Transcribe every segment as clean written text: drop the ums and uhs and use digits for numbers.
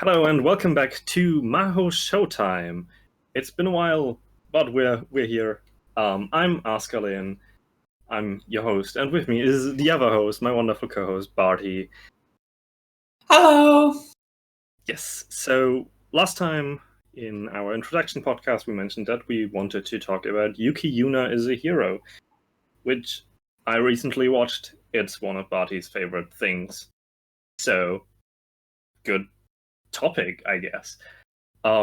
Hello and welcome back to Mahou Showtime. It's been a while, but we're here. I'm Askalin. I'm your host, and with me is the other host, my wonderful co-host Barty. Hello. Yes. So last time in our introduction podcast, we mentioned that we wanted to talk about Yuuki Yuuna is a hero, which I recently watched. It's one of Barty's favorite things. So good topic, I guess.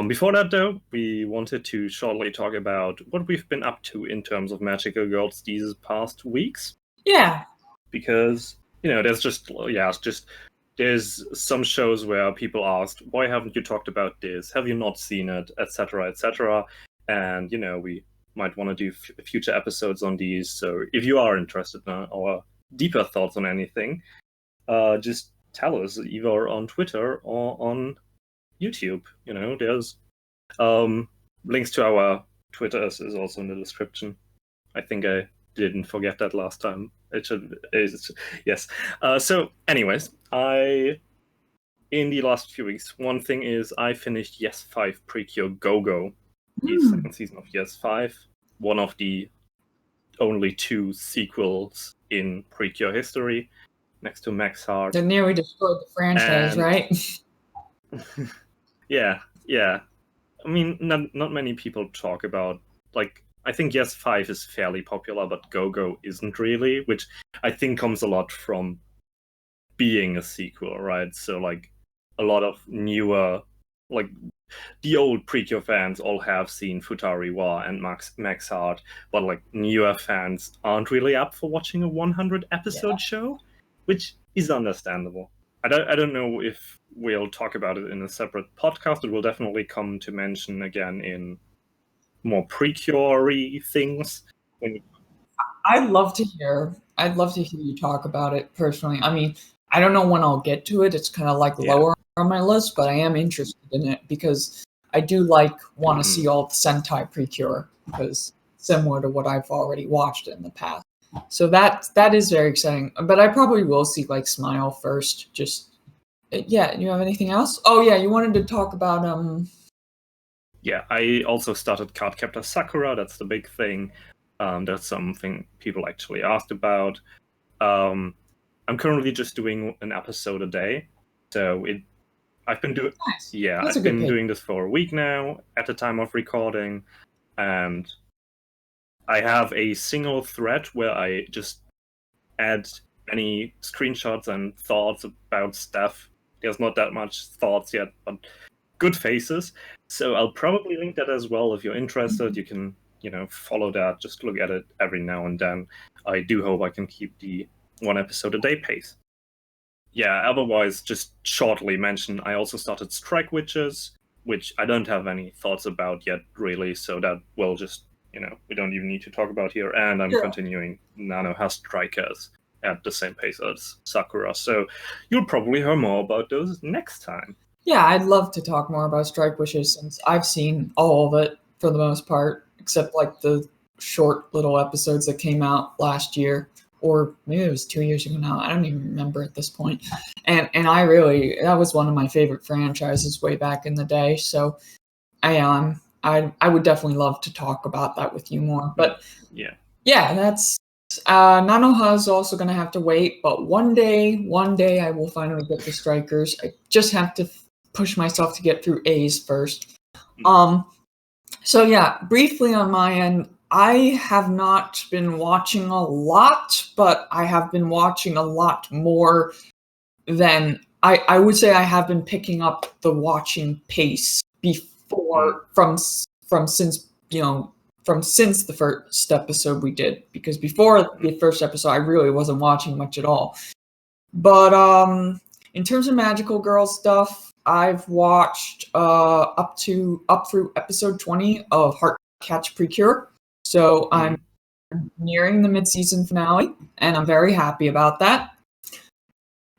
Before that, though, we wanted to shortly talk about what we've been up to in terms of Magical Girls these past weeks. Yeah. Because, there's some shows where people asked, why haven't you talked about this? Have you not seen it? Etc., etc. And, we might want to do future episodes on these. So if you are interested in our deeper thoughts on anything, just tell us either on Twitter or on YouTube. There's links to our Twitters is also in the description. I think I didn't forget that last time. Yes. So anyways, in the last few weeks, one thing is I finished Yes 5 Precure Go-Go, the second season of Yes 5, one of the only 2 sequels in Precure history, next to Max Heart. That nearly destroyed the franchise, right? Yeah. I mean, not many people talk about, I think Yes 5 is fairly popular, but Go-Go isn't really, which I think comes a lot from being a sequel, right? So, a lot of newer, the old Precure fans all have seen Futari Wa and Max Heart, but, newer fans aren't really up for watching a 100-episode show, which is understandable. I don't know if we'll talk about it in a separate podcast. It will definitely come to mention again in more Precure-y things. I'd love to hear you talk about it personally. I mean, I don't know when I'll get to it. It's kind of lower on my list, but I am interested in it because I do want to see all the Sentai Precure, because similar to what I've already watched in the past. So that is very exciting. But I probably will see Smile first. Yeah, you have anything else? Oh yeah, you wanted to talk about Yeah, I also started Cardcaptor Sakura. That's the big thing. That's something people actually asked about. I'm currently just doing an episode a day, so I've been doing doing this for a week now at the time of recording, and I have a single thread where I just add any screenshots and thoughts about stuff. There's not that much thoughts yet, but good faces. So I'll probably link that as well if you're interested. You can, follow that. Just look at it every now and then. I do hope I can keep the 1 episode a day pace. Yeah, otherwise, just shortly mention, I also started Strike Witches, which I don't have any thoughts about yet, really. So that will just, we don't even need to talk about here. And I'm continuing Nanoha Strikers at the same pace as Sakura. So you'll probably hear more about those next time. Yeah, I'd love to talk more about Strike Wishes since I've seen all of it for the most part, except the short little episodes that came out last year, or maybe it was 2 years ago now. I don't even remember at this point. And that was one of my favorite franchises way back in the day. So I would definitely love to talk about that with you more. But yeah, that's Nanoha is also going to have to wait, but one day I will finally get the Strikers. I just have to push myself to get through A's first. So yeah, briefly on my end, I have not been watching a lot, but I have been watching a lot more than I would say I have been picking up the watching pace before from since the first episode we did, because before the first episode I really wasn't watching much at all. But in terms of Magical Girl stuff, I've watched up through episode 20 of Heart Catch Precure. So I'm nearing the mid-season finale, and I'm very happy about that.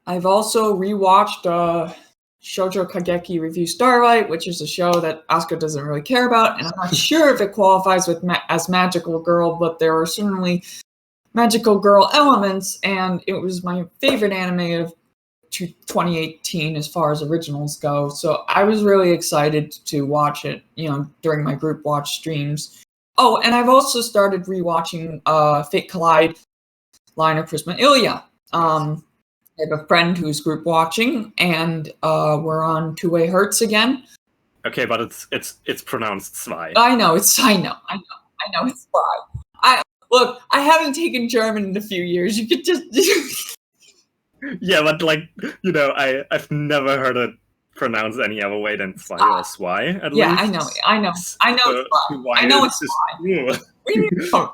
I've also rewatched Shoujo Kageki Review Starlight, which is a show that Asuka doesn't really care about, and I'm not sure if it qualifies as Magical Girl, but there are certainly Magical Girl elements, and it was my favorite anime of 2018 as far as originals go. So I was really excited to watch it, during my group watch streams. Oh, and I've also started rewatching Fate Collide, Line of Prisma Ilya. I have a friend who's group watching, and we're on Two-Way Hertz again. Okay, but it's pronounced Zwei. I know it's Zwei. Look, I haven't taken German in a few years. You could just Yeah, but I've never heard it pronounced any other way than Zwei or Zwei. At yeah, least. I know. It's Zwei.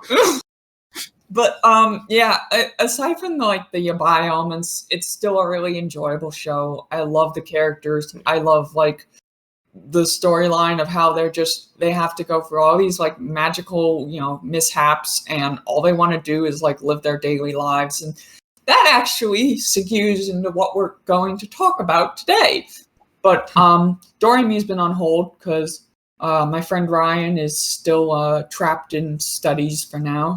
But yeah, aside from the yabai elements, it's still a really enjoyable show. I love the characters. I love the storyline of how they have to go through all these magical mishaps, and all they want to do is live their daily lives, and that actually segues into what we're going to talk about today. But Doremi's been on hold because my friend Ryan is still trapped in studies for now.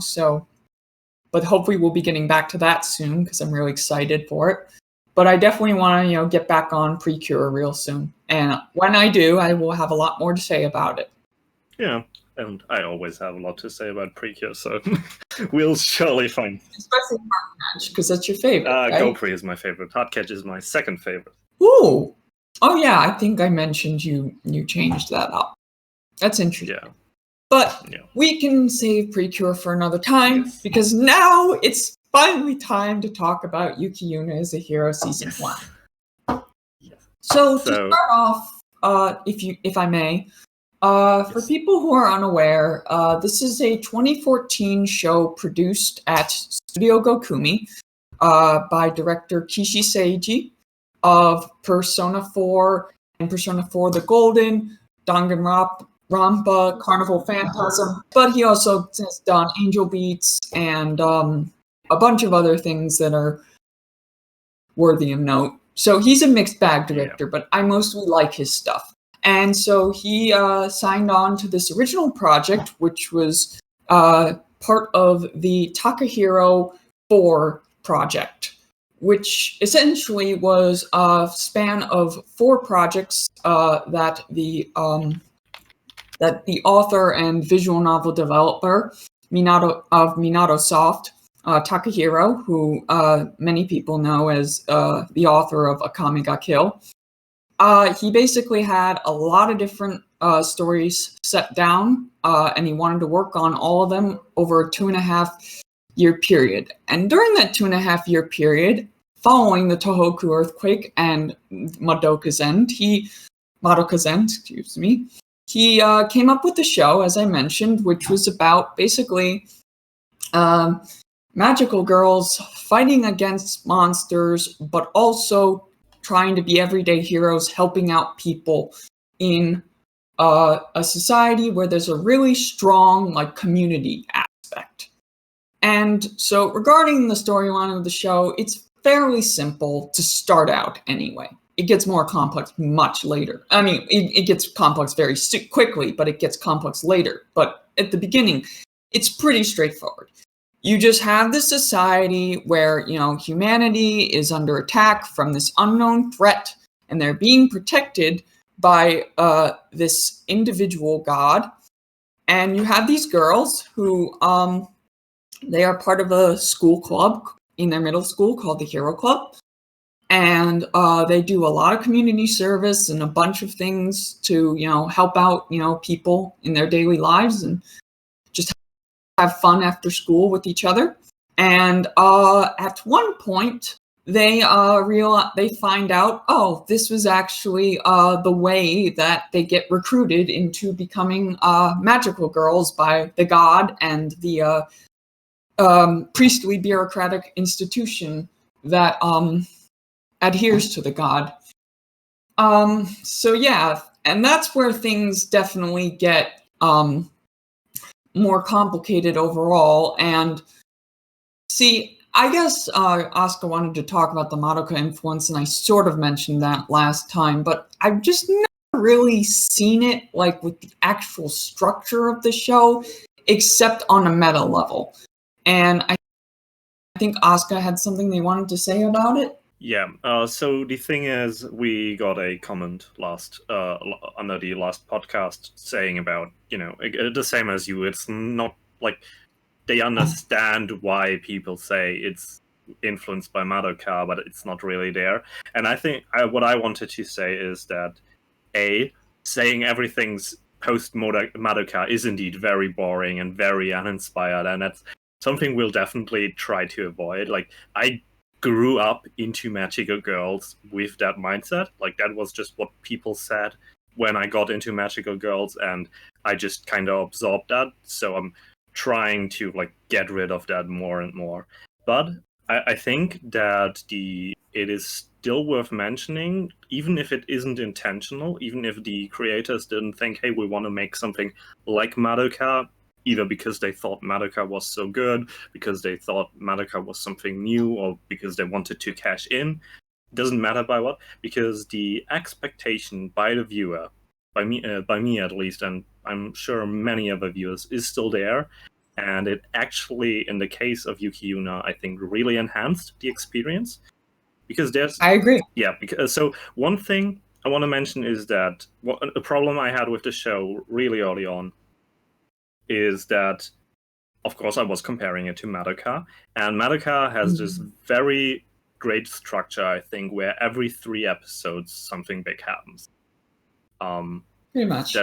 But hopefully we'll be getting back to that soon because I'm really excited for it. But I definitely want to get back on Precure real soon. And when I do, I will have a lot more to say about it. Yeah, and I always have a lot to say about Precure, so we'll surely find. Especially Hardcatch, because that's your favorite, right? GoPre is my favorite. Hardcatch is my second favorite. Ooh! Oh yeah, I think I mentioned you changed that up. That's interesting. Yeah. But we can save Precure for another time, because now it's finally time to talk about Yuuki Yuuna as a Hero Season 1. So to start off, if I may, for people who are unaware, this is a 2014 show produced at Studio Gokumi by director Kishi Seiji of Persona 4 and Persona 4 The Golden, Danganronpa, Carnival Phantasm, but he also has done Angel Beats and a bunch of other things that are worthy of note. So he's a mixed bag director, but I mostly like his stuff. And so he signed on to this original project, which was part of the Takahiro 4 project, which essentially was a span of 4 projects that the author and visual novel developer Minato Soft, Takahiro, who many people know as the author of Akame ga Kill. He basically had a lot of different stories set down, and he wanted to work on all of them over a 2.5-year period. And during that 2.5-year period, following the Tohoku earthquake and Madoka's End, he came up with the show, as I mentioned, which was about basically magical girls fighting against monsters, but also trying to be everyday heroes, helping out people in a society where there's a really strong community aspect. And so regarding the storyline of the show, it's fairly simple to start out anyway. It gets more complex much later. I mean, it gets complex very quickly, but it gets complex later. But at the beginning, it's pretty straightforward. You just have this society where, humanity is under attack from this unknown threat, and they're being protected by this individual god. And you have these girls who, they are part of a school club in their middle school called the Hero Club. And they do a lot of community service and a bunch of things to, help out, people in their daily lives and just have fun after school with each other. And at one point, they find out, oh, this was actually the way that they get recruited into becoming magical girls by the god and the priestly bureaucratic institution that adheres to the god. So yeah, and that's where things definitely get more complicated overall. And see, I guess Asuka wanted to talk about the Madoka influence, and I sort of mentioned that last time, but I've just never really seen it with the actual structure of the show, except on a meta level. And I think Asuka had something they wanted to say about it. Yeah. So the thing is, we got a comment under the last podcast saying about the same as you. It's not like they understand why people say it's influenced by Madoka, but it's not really there. And I think what I wanted to say is that saying everything's post Madoka is indeed very boring and very uninspired, and that's something we'll definitely try to avoid. Like, I grew up into Magical Girls with that mindset. Like, that was just what people said when I got into Magical Girls, and I just kind of absorbed that. So I'm trying to like get rid of that more and more. But I think that it is still worth mentioning, even if it isn't intentional, even if the creators didn't think, hey, we want to make something like Madoka, either because they thought Madoka was so good, because they thought Madoka was something new, or because they wanted to cash in. Doesn't matter by what, because the expectation by the viewer, by me at least, and I'm sure many other viewers, is still there. And it actually, in the case of Yuuki Yuuna, I think really enhanced the experience. Because I agree. Yeah, because so one thing I want to mention is that a problem I had with the show really early on is that, of course, I was comparing it to Madoka, and Madoka has this very great structure, I think, where every 3 episodes something big happens. Pretty much.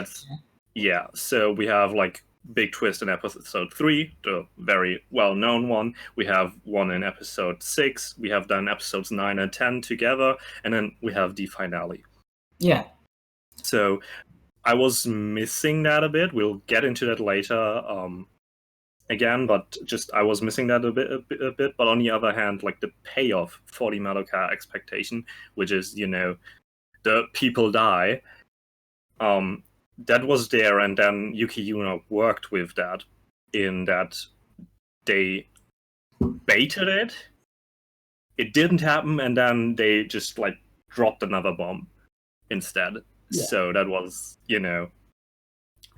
Yeah. So we have like big twist in episode 3, the very well-known one. We have one in episode 6. We have done episodes 9 and 10 together, and then we have the finale. Yeah. So I was missing that a bit. We'll get into that later again, but just I was missing that a bit. But on the other hand, like the payoff for the Madoka expectation, which is the people die, that was there, and then Yuuki Yuuna worked with that in that they baited it. It didn't happen, and then they just like dropped another bomb instead. Yeah. So that was,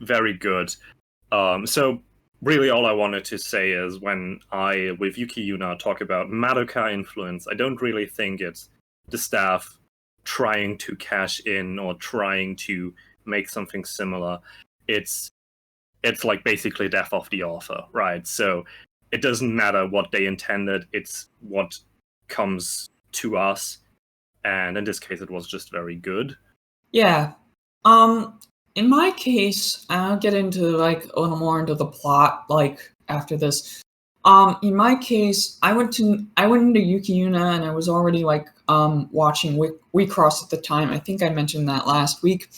very good. So really all I wanted to say is when I, with Yuuki Yuuna, talk about Madoka influence, I don't really think it's the staff trying to cash in or trying to make something similar. It's like basically death of the author, right? So it doesn't matter what they intended, it's what comes to us, and in this case it was just very good. Yeah. In my case, I'll get into like a little more into the plot like after this. In my case, I went into Yuuki Yuuna and I was already like watching We Cross at the time. I think I mentioned that last week.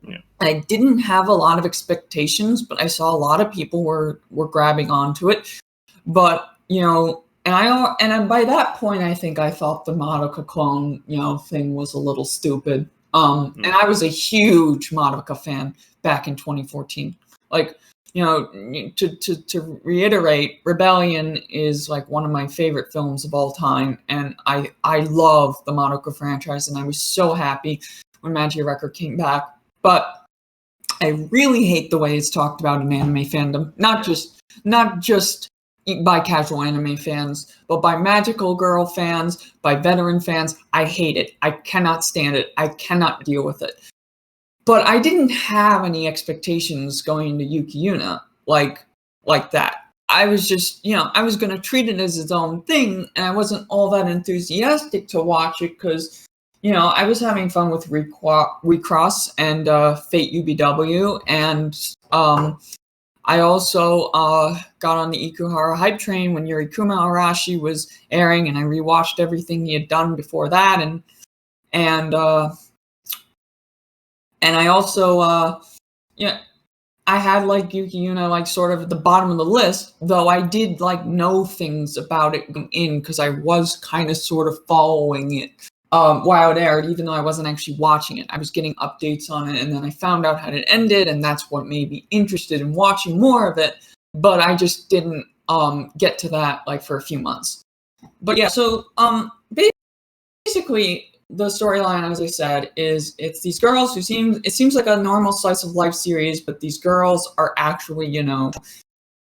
Yeah. I didn't have a lot of expectations, but I saw a lot of people were grabbing onto it. But and by that point, I think I thought the Madoka clone thing was a little stupid. And I was a huge Madoka fan back in 2014. Like, to reiterate, Rebellion is like one of my favorite films of all time, and I love the Madoka franchise, and I was so happy when Magic Record came back. But I really hate the way it's talked about in anime fandom, not just by casual anime fans, but by Magical Girl fans, by veteran fans. I hate it. I cannot stand it. I cannot deal with it. But I didn't have any expectations going into Yuuki Yuuna like that. I was just, I was going to treat it as its own thing, and I wasn't all that enthusiastic to watch it because, I was having fun with Recross and Fate UBW, and I also got on the Ikuhara hype train when Yurikuma Arashi was airing, and I rewatched everything he had done before that, and I also I had like Yuuki Yuuna like sort of at the bottom of the list, though I did like know things about it in because I was kind of sort of following it while it aired, even though I wasn't actually watching it. I was getting updates on it, and then I found out how it ended, and that's what made me interested in watching more of it. But I just didn't get to that like for a few months. But yeah, so basically the storyline, as I said, is it's these girls it seems like a normal slice of life series, but these girls are actually,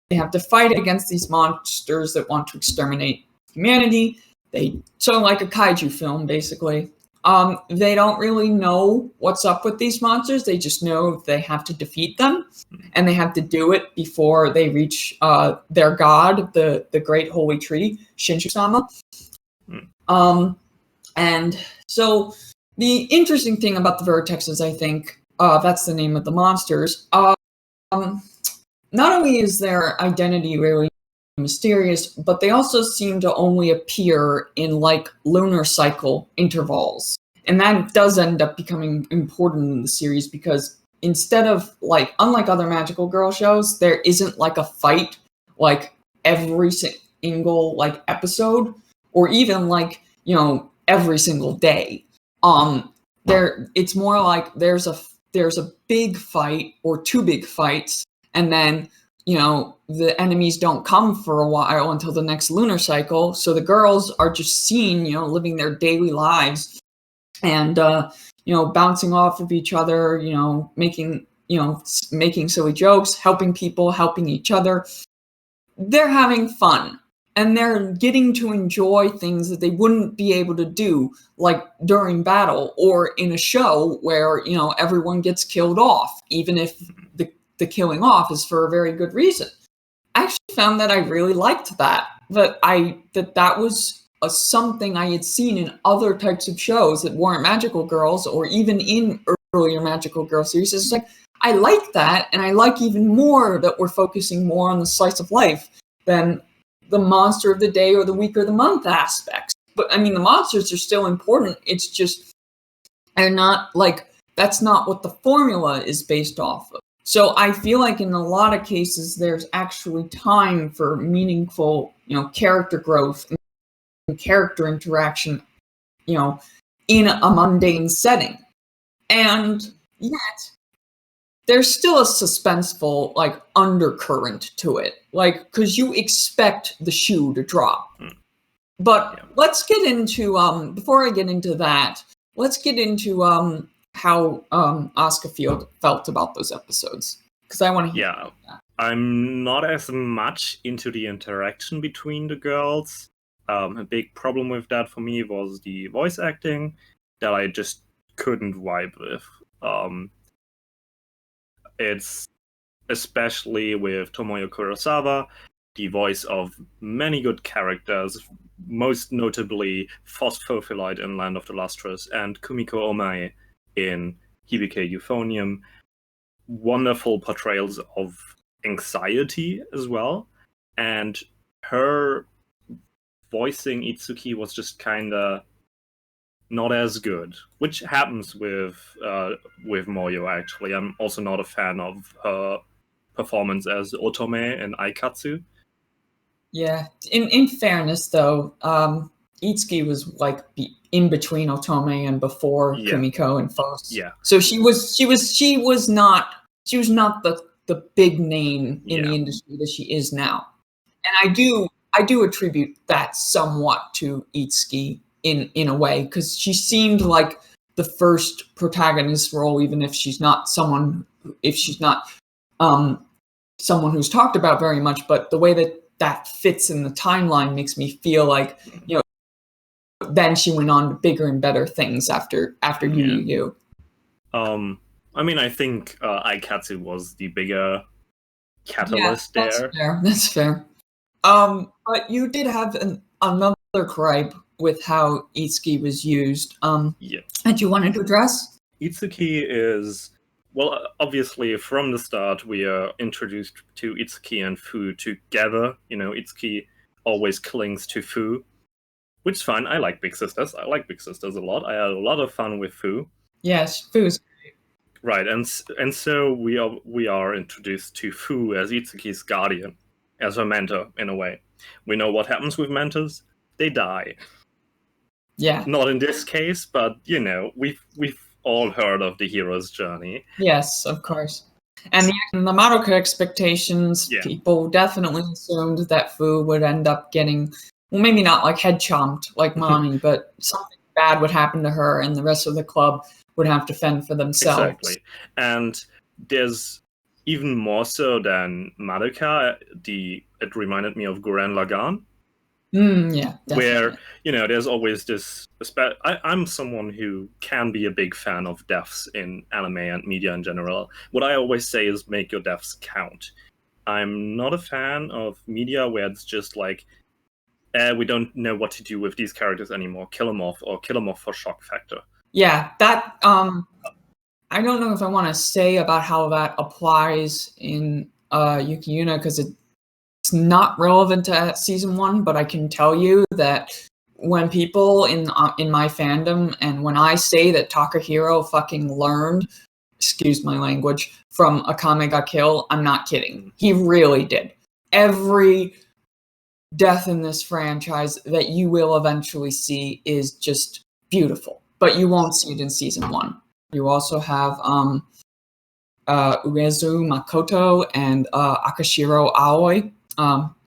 they have to fight against these monsters that want to exterminate humanity. So like a kaiju film, basically. They don't really know what's up with these monsters. They just know they have to defeat them, and they have to do it before they reach their god, the Great Holy Tree, Shinshu-sama. And so the interesting thing about the Vertexes, I think, that's the name of the monsters. Not only is their identity really mysterious, but they also seem to only appear in like lunar cycle intervals. And that does end up becoming important in the series because instead of like, unlike other magical girl shows, there isn't like a fight like every single like episode or even like, you know, every single day. It's more like there's a big fight or two big fights, and then, you know, the enemies don't come for a while until the next lunar cycle. So the girls are just seen, you know, living their daily lives and, you know, bouncing off of each other, you know, making silly jokes, helping people, helping each other. They're having fun. And they're getting to enjoy things that they wouldn't be able to do, like during battle or in a show where, you know, everyone gets killed off, even if the killing off is for a very good reason. I actually found that I really liked that. That was something I had seen in other types of shows that weren't magical girls or even in earlier magical girl series. It's like, I like that, and I like even more that we're focusing more on the slice of life than the monster of the day or the week or the month aspects. But I mean, the monsters are still important. It's just, they're not like, that's not what the formula is based off of. So I feel like in a lot of cases, there's actually time for meaningful, you know, character growth and character interaction, you know, in a mundane setting. And yet, there's still a suspenseful, like, undercurrent to it. Like, because you expect the shoe to drop. But let's get into, before I get into that, let's get into how Asuka felt about those episodes. Because I want to hear about that. I'm not as much into the interaction between the girls. A big problem with that for me was the voice acting that I just couldn't vibe with. It's especially with Tomoyo Kurosawa, the voice of many good characters, most notably Phosphophylite in Land of the Lustrous and Kumiko Omae in Hibike Euphonium. Wonderful portrayals of anxiety as well. And her voicing Itsuki was just kind of not as good, which happens with Moyo, actually. I'm also not a fan of her performance as Otome and Aikatsu. Yeah, in fairness, though, Itsuki was like in between Otome and before Kumiko and Phos. Yeah. So she was not the big name in the industry that she is now. And I do attribute that somewhat to Itsuki in a way, because she seemed like the first protagonist role, even if she's not someone who's talked about very much, but the way that fits in the timeline makes me feel like, you know, then she went on to bigger and better things after Yu. I mean, I think Aikatsu was the bigger catalyst there. That's fair. But you did have another gripe with how Itsuki was used. And you wanted to address? Itsuki is, well, obviously from the start we are introduced to Itsuki and Fu together. You know, Itsuki always clings to Fu, which is fine. I like Big Sisters. I like Big Sisters a lot. I had a lot of fun with Fu. Yes, Fu's great. Right, and so we are introduced to Fu as Itsuki's guardian, as her mentor in a way. We know what happens with mentors; they die. Yeah. Not in this case, but you know, we've all heard of the hero's journey. Yes, of course. And the Madoka expectations, people definitely assumed that Fu would end up getting, well, maybe not like head chomped like Mami, but something bad would happen to her and the rest of the club would have to fend for themselves. Exactly. And there's even more so than Madoka, it reminded me of Gurren Lagann. Yeah, where definitely. there's always this. I'm someone who can be a big fan of deaths in anime and media in general. What I always say is make your deaths count. I'm not a fan of media where it's just like, we don't know what to do with these characters anymore. Kill them off, or kill them off for shock factor. Yeah, that I don't know if I want to say about how that applies in Yuki Yuuna because it's not relevant to season 1, but I can tell you that when people in my fandom and when I say that Takahiro fucking learned, excuse my language, from Akame ga Kill, I'm not kidding. He really did. Every death in this franchise that you will eventually see is just beautiful, but you won't see it in season 1. You also have Uezu Makoto and Akashiro Aoi,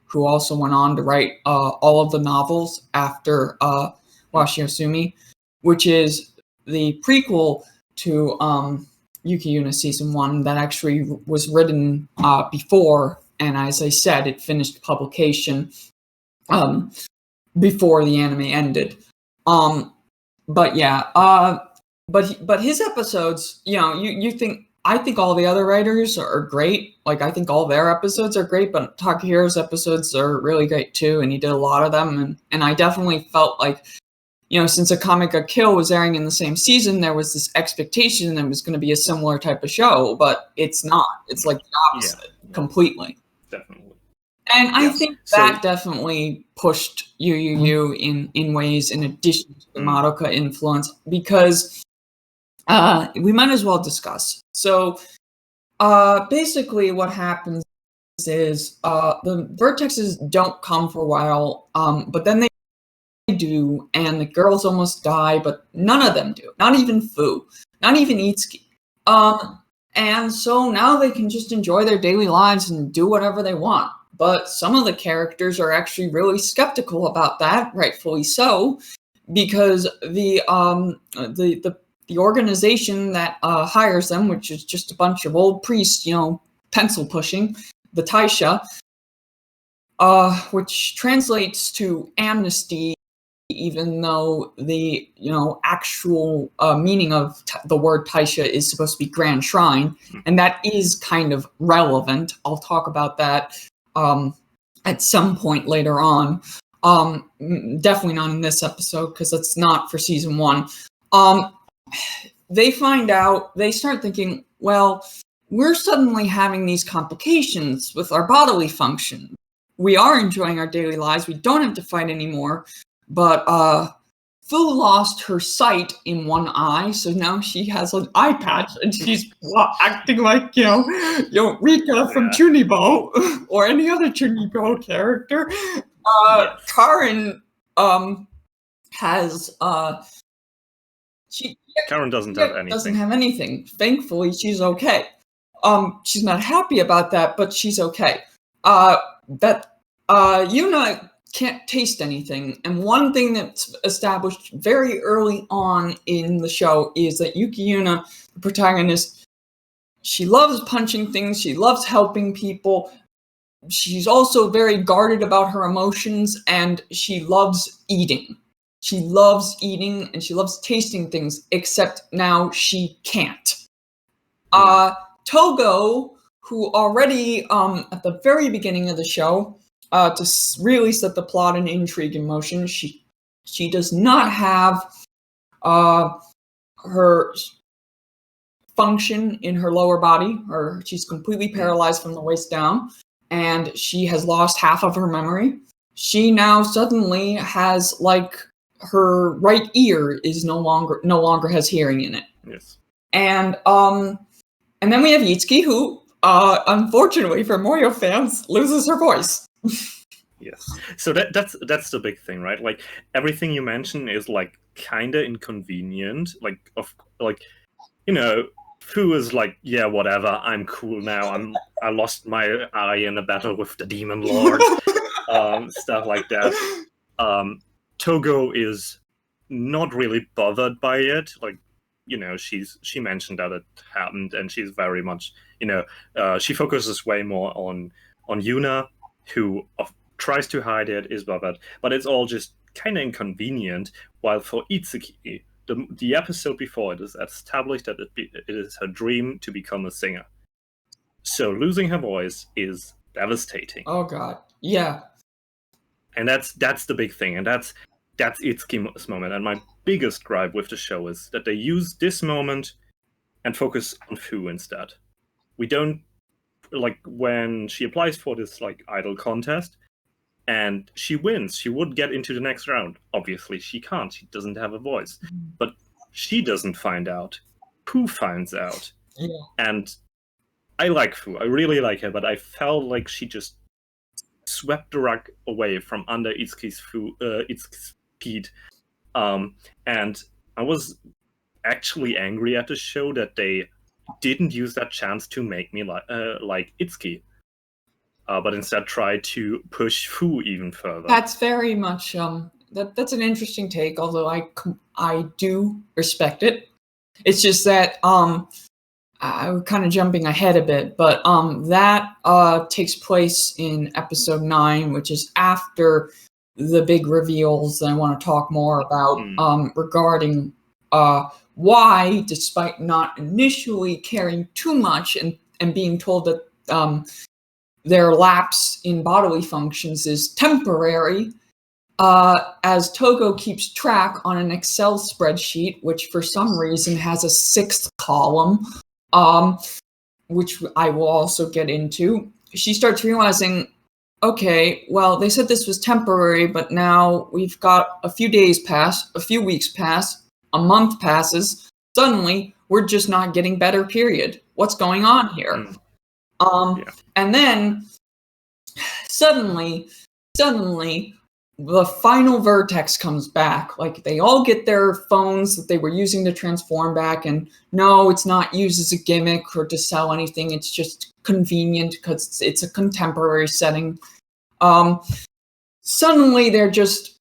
who also went on to write all of the novels after Washi Osumi, which is the prequel to Yuki Yuuna season 1 that actually was written before, and as I said, it finished publication before the anime ended. But yeah, but his episodes, you think I think all the other writers are great. Like I think all their episodes are great, but Takehiro's episodes are really great too, and he did a lot of them. And I definitely felt like, since Akame ga Kill was airing in the same season, there was this expectation that it was going to be a similar type of show, but it's not. It's like the opposite, completely. Definitely. And I think that definitely pushed Yu in ways in addition to the Madoka influence, because we might as well discuss. So basically what happens is the vertexes don't come for a while, but then they do, and the girls almost die, but none of them do. Not even Fu. Not even Itsuki. And so now they can just enjoy their daily lives and do whatever they want. But some of the characters are actually really skeptical about that, rightfully so, because the organization that hires them, which is just a bunch of old priests, pencil pushing, the Taisha, which translates to amnesty, even though the actual meaning of the word Taisha is supposed to be Grand Shrine, and that is kind of relevant. I'll talk about that at some point later on. Definitely not in this episode because it's not for season 1. They find out, they start thinking, well, we're suddenly having these complications with our bodily function. We are enjoying our daily lives. We don't have to fight anymore. But Fu lost her sight in one eye, so now she has an eye patch, and she's acting like, Rika from Chunibo, or any other Chunibo character. Karin has Karin doesn't have anything. Doesn't have anything. Thankfully, she's okay. She's not happy about that, but she's okay. Yuuna can't taste anything, and one thing that's established very early on in the show is that Yuki Yuuna, the protagonist, she loves punching things, she loves helping people, she's also very guarded about her emotions, and she loves eating. She loves eating and she loves tasting things, except now she can't. Togo, who already at the very beginning of the show, to really set the plot and intrigue in motion, she does not have her function in her lower body, or she's completely paralyzed from the waist down, and she has lost half of her memory. She now suddenly has, like, her right ear is no longer has hearing in it. Yes. And then we have Itsuki, who unfortunately for Moyo fans loses her voice. Yes. So that's the big thing, right? Like everything you mention is like kind of inconvenient. Fu is like, yeah, whatever. I'm cool now. I lost my eye in a battle with the demon lord. Stuff like that. Togo is not really bothered by it. Like, she mentioned that it happened, and she's very much, she focuses way more on Yuuna, who tries to hide it, is bothered, but it's all just kind of inconvenient. While for Itsuki, the episode before, it is established that it is her dream to become a singer. So losing her voice is devastating. Oh God, yeah. And that's the big thing, and that's Itsuki's moment. And my biggest gripe with the show is that they use this moment and focus on Fu instead. We don't, like, when she applies for this like idol contest and she wins, she would get into the next round. Obviously she can't, she doesn't have a voice. But she doesn't find out, Fu finds out. Yeah. And I like Fu, I really like her, but I felt like she just swept the rug away from under Itsuki's feet. And I was actually angry at the show that they didn't use that chance to make me like Itsuki, but instead tried to push Fu even further. That's very much that's an interesting take, although I do respect it. It's just that I'm kind of jumping ahead a bit, but that takes place in episode 9, which is after the big reveals that I want to talk more about regarding why, despite not initially caring too much and being told that their lapse in bodily functions is temporary, as Togo keeps track on an Excel spreadsheet, which for some reason has a 6th column, which I will also get into, she starts realizing, okay, well, they said this was temporary, but now we've got a few days pass, a few weeks pass, a month passes, suddenly we're just not getting better, period. What's going on here? And then suddenly the final vertex comes back. Like, they all get their phones that they were using to transform back, and no, it's not used as a gimmick or to sell anything. It's just convenient because it's a contemporary setting. Suddenly they're just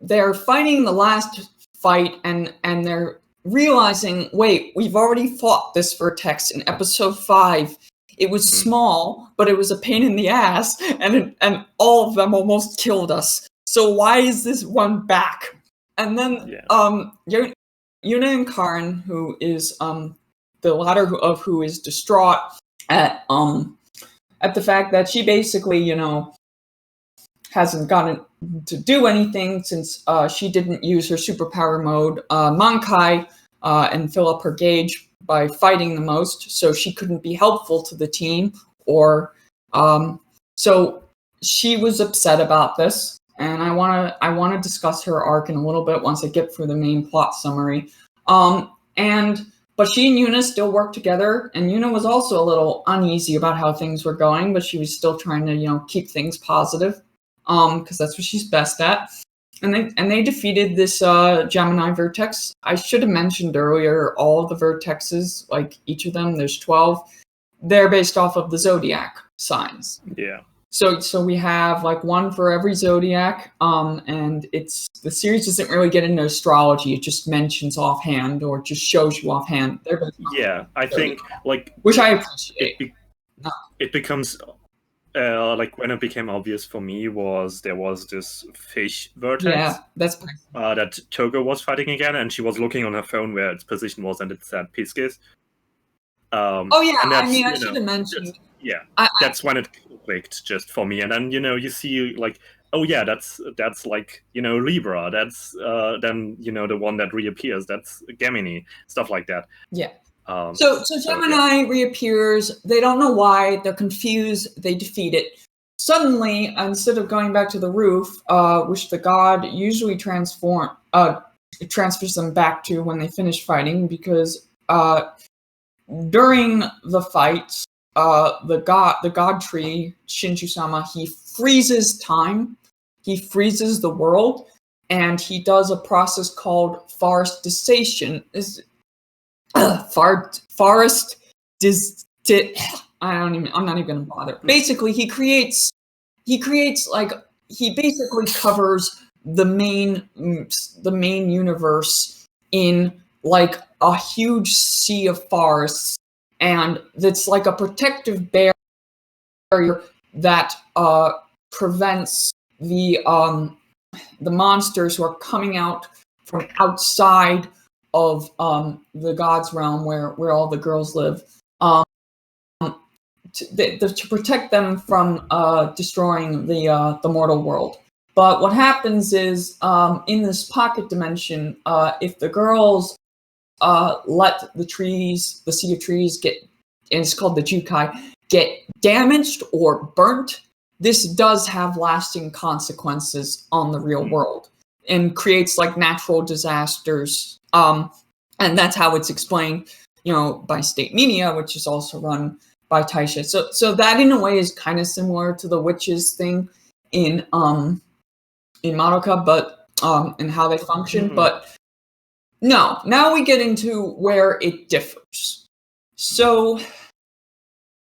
they're fighting the last fight, and they're realizing, wait, we've already fought this vertex in episode 5. It was small, but it was a pain in the ass, and all of them almost killed us. So why is this one back? And then Yuuna and Karin, who is the latter of who is distraught at the fact that she basically, hasn't gotten to do anything since she didn't use her superpower mode, Mankai, and fill up her gauge by fighting the most, so she couldn't be helpful to the team, or so she was upset about this, and I want to discuss her arc in a little bit once I get through the main plot summary. But she and Yuuna still work together, and Yuuna was also a little uneasy about how things were going, but she was still trying to keep things positive, because that's what she's best at. And they defeated this Gemini vertex. I should have mentioned earlier, all of the vertexes, like each of them, there's 12. They're based off of the zodiac signs. Yeah. So we have like one for every zodiac, and the series doesn't really get into astrology. It just mentions offhand, or just shows you offhand. Yeah, I think which I appreciate. It becomes. Like, when it became obvious for me there was this fish vertex. Yeah, that's that Togo was fighting again, and she was looking on her phone where its position was, and it said Pisces. I should have mentioned. That's when it clicked just for me, and then you see like, oh yeah, that's like Libra. That's then the one that reappears. That's Gemini, stuff like that. Yeah. So Gemini reappears. They don't know why. They're confused. They defeat it. Suddenly, instead of going back to the roof, which the god usually transfers them back to when they finish fighting, because during the fights, the god tree Shinju-sama, he freezes time. He freezes the world, and he does a process called forestation. I'm not even gonna bother. Basically, he basically covers the main universe in like a huge sea of forests, and it's like a protective barrier barrier that prevents the monsters who are coming out from outside of the gods' realm where all the girls live, to protect them from destroying the mortal world. But what happens is, in this pocket dimension, if the girls let the trees, the sea of trees, get, and it's called the Jukai, get damaged or burnt, this does have lasting consequences on the real world and creates like natural disasters. And that's how it's explained, by State Media, which is also run by Taisha. So that in a way is kind of similar to the witches thing in Madoka, but and how they function. Mm-hmm. But no, now we get into where it differs. So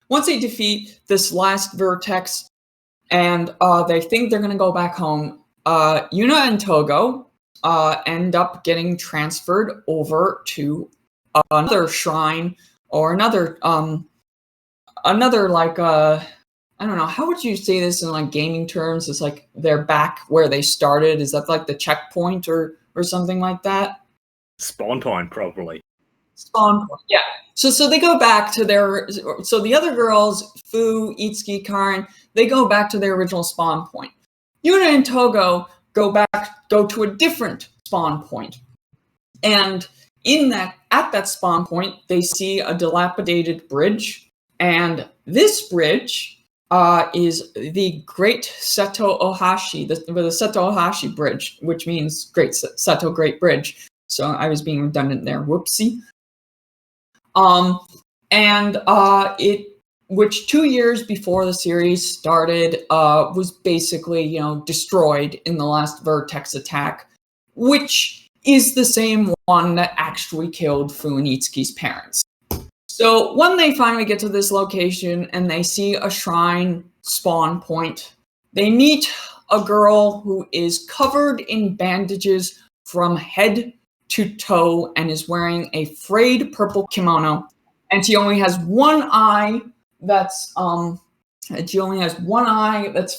once they defeat this last vertex and they think they're going to go back home, Yuuna and Togo end up getting transferred over to another shrine or another like I don't know, how would you say this in like gaming terms? It's like they're back where they started. Is that like the checkpoint or something like that? Spawn point, probably. Spawn point, yeah. So they go back to their, so the other girls, Fu, Itsuki, Karin, they go back to their original spawn point. Yuuna and Togo go to a different spawn point. And at that spawn point, they see a dilapidated bridge. And this bridge is the Great Seto Ohashi, the Seto Ohashi Bridge, which means Great Seto Great Bridge. So I was being redundant there. Whoopsie. Which 2 years before the series started, was basically, destroyed in the last Vertex attack, which is the same one that actually killed Fu and Itsuki's parents. So when they finally get to this location and they see a shrine spawn point, they meet a girl who is covered in bandages from head to toe and is wearing a frayed purple kimono, and she only has one eye that's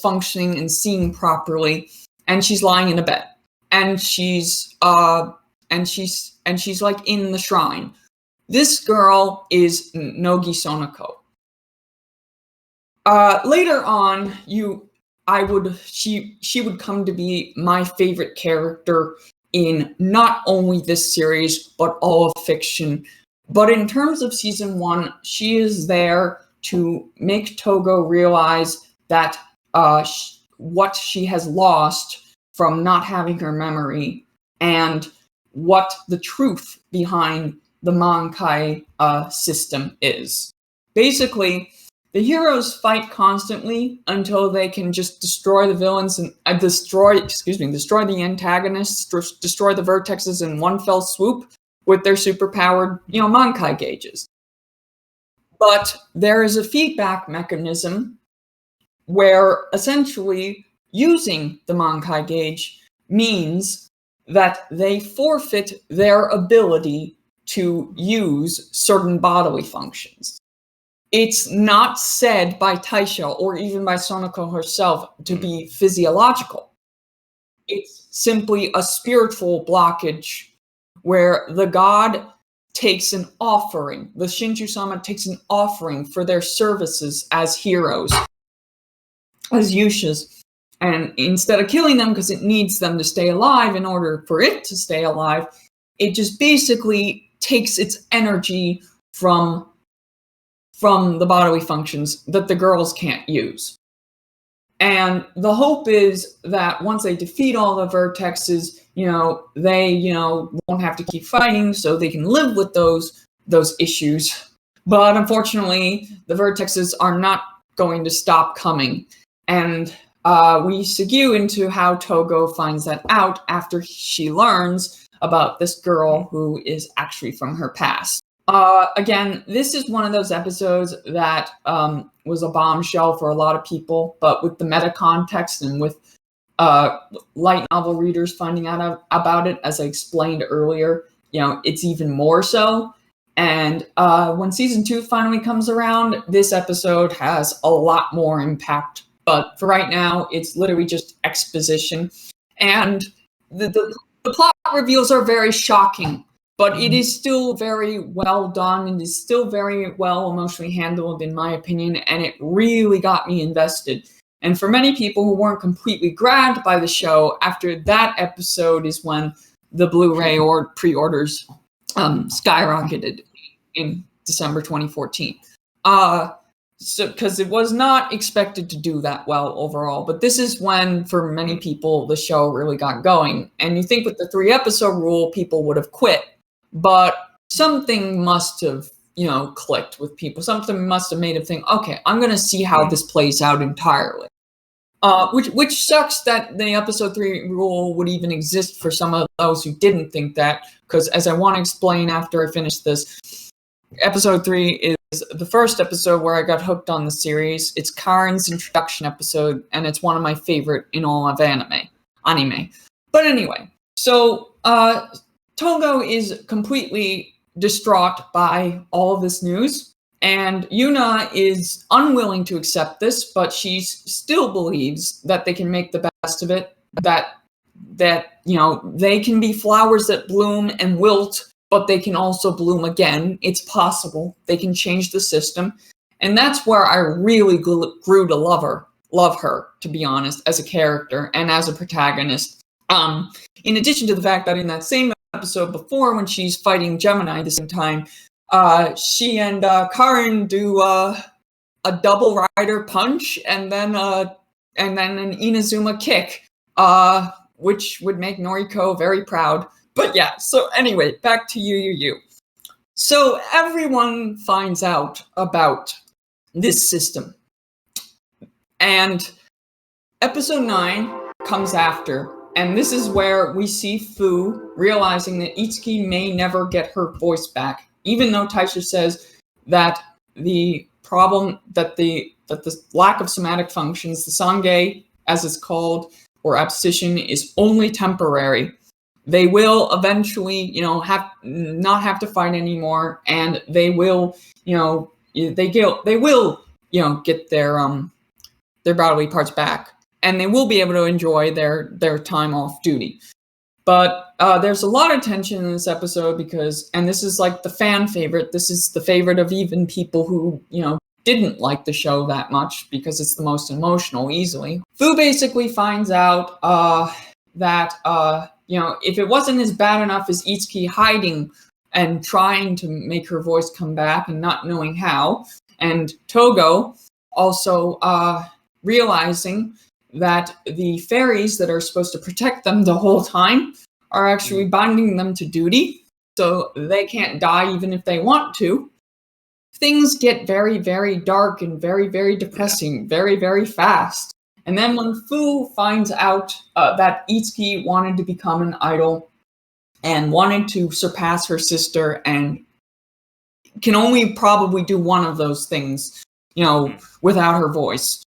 functioning and seeing properly, and she's lying in a bed, and she's like in the shrine. This girl is Nogi Sonoko. Later on, she would come to be my favorite character in not only this series, but all of fiction. But in terms of season 1, she is there to make Togo realize that what she has lost from not having her memory and what the truth behind the Mankai system is. Basically, the heroes fight constantly until they can just destroy the villains and destroy the antagonists, destroy the vertexes in one fell swoop with their superpowered, Mankai gauges. But there is a feedback mechanism where essentially using the Mankai gauge means that they forfeit their ability to use certain bodily functions. It's not said by Taisha or even by Sonoko herself to be physiological. It's simply a spiritual blockage where the god takes an offering. The Shinju-sama takes an offering for their services as heroes, as yushas. And instead of killing them because it needs them to stay alive in order for it to stay alive, it just basically takes its energy from the bodily functions that the girls can't use. And the hope is that once they defeat all the vertexes, they, won't have to keep fighting, so they can live with those issues. But unfortunately, the vertexes are not going to stop coming. And we segue into how Togo finds that out after she learns about this girl who is actually from her past. Again, this is one of those episodes that was a bombshell for a lot of people, but with the meta context and with light novel readers finding out about it, as I explained earlier, it's even more so. And when season 2 finally comes around, this episode has a lot more impact. But for right now, it's literally just exposition. And the plot reveals are very shocking, but it is still very well done and is still very well emotionally handled, in my opinion, and it really got me invested. And for many people who weren't completely grabbed by the show, after that episode is when the Blu-ray or pre-orders skyrocketed in December 2014. So because it was not expected to do that well overall, but this is when, for many people, the show really got going. And you think with the 3-episode rule, people would have quit, but something must have, clicked with people. Something must have made them think, okay, I'm going to see how this plays out entirely. Which sucks that the episode 3 rule would even exist for some of those who didn't think that, because as I want to explain after I finish this, episode 3 is the first episode where I got hooked on the series. It's Karen's introduction episode, and it's one of my favorite in all of anime. But anyway, so Togo is completely distraught by all of this news, and Yuuna is unwilling to accept this, but she still believes that they can make the best of it, that they can be flowers that bloom and wilt, but they can also bloom again. It's possible. They can change the system. And that's where I really grew to love her, to be honest, as a character and as a protagonist. In addition to the fact that in that same episode before, when she's fighting Gemini at the same time, she and Karen do a double rider punch and then an Inazuma kick, which would make Noriko very proud. But yeah, so anyway, back to you. So everyone finds out about this system. And episode 9 comes after, and this is where we see Fu realizing that Itsuki may never get her voice back, even though Taisha says that the problem, that the lack of somatic functions, the sange, as it's called, or abscission, is only temporary. They will eventually, not have to fight anymore, and they will, they will get their bodily parts back, and they will be able to enjoy their time off duty. But there's a lot of tension in this episode because, and this is like the fan favorite. This is the favorite of even people who, didn't like the show that much because it's the most emotional easily. Fu basically finds out that if it wasn't as bad enough as Itsuki hiding and trying to make her voice come back and not knowing how, and Togo also realizing that the fairies that are supposed to protect them the whole time are actually binding them to duty, so they can't die even if they want to. Things get very, very dark and very, very depressing very, very fast. And then when Fu finds out that Itsuki wanted to become an idol and wanted to surpass her sister and can only probably do one of those things, without her voice,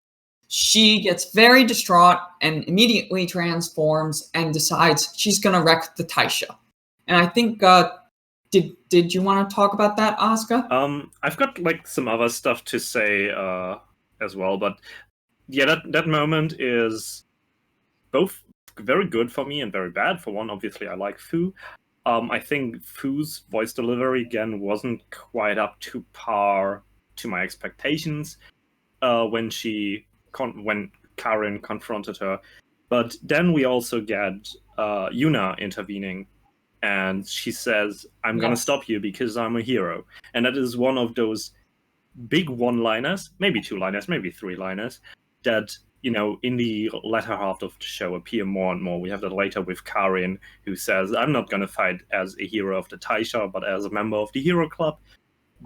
she gets very distraught and immediately transforms and decides she's going to wreck the Taisha. And I think, did you want to talk about that, Asuka? I've got some other stuff to say as well, but yeah, that moment is both very good for me and very bad. For one, obviously, I like Fu. I think Fu's voice delivery, again, wasn't quite up to par to my expectations when Karen confronted her. But then we also get Yuuna intervening, and she says, I'm going to stop you because I'm a hero. And that is one of those big one-liners, maybe two-liners, maybe three-liners, that, in the latter half of the show appear more and more. We have that later with Karin, who says, I'm not going to fight as a hero of the Taisha, but as a member of the Hero Club.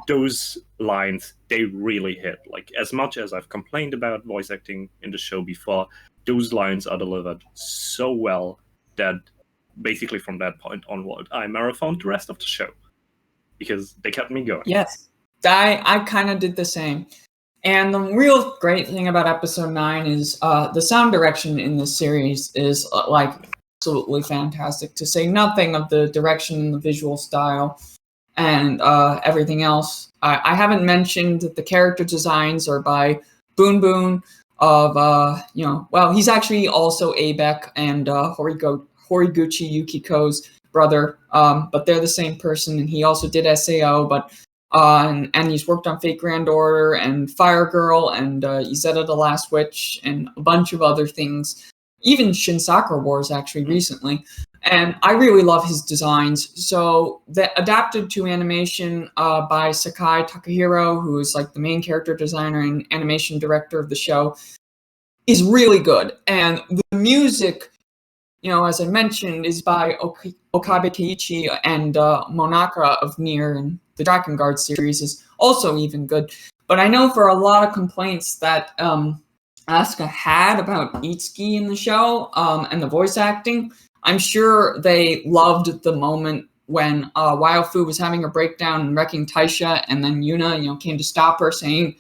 Those lines, they really hit. As much as I've complained about voice acting in the show before, those lines are delivered so well that basically from that point onward, I marathoned the rest of the show because they kept me going. Yes, I kind of did the same. And the real great thing about episode 9 is the sound direction in this series is absolutely fantastic, to say nothing of the direction and the visual style. and everything else. I haven't mentioned that the character designs are by Boon Boon of, well, he's actually also Abek and Horiguchi Yukiko's brother, but they're the same person, and he also did SAO, but and he's worked on Fate Grand Order and Fire Girl and Izetta the Last Witch and a bunch of other things, even Shin Sakura Wars actually recently. And I really love his designs. So that adapted to animation by Sakai Takahiro, who is like the main character designer and animation director of the show, is really good. And the music, as I mentioned, is by Okabe Keiichi and Monaka of Nier, and the Dragon Guard series is also even good. But I know for a lot of complaints that Asuka had about Itsuki in the show and the voice acting, I'm sure they loved the moment when Waifu was having a breakdown and wrecking Taisha, and then Yuuna, came to stop her, saying,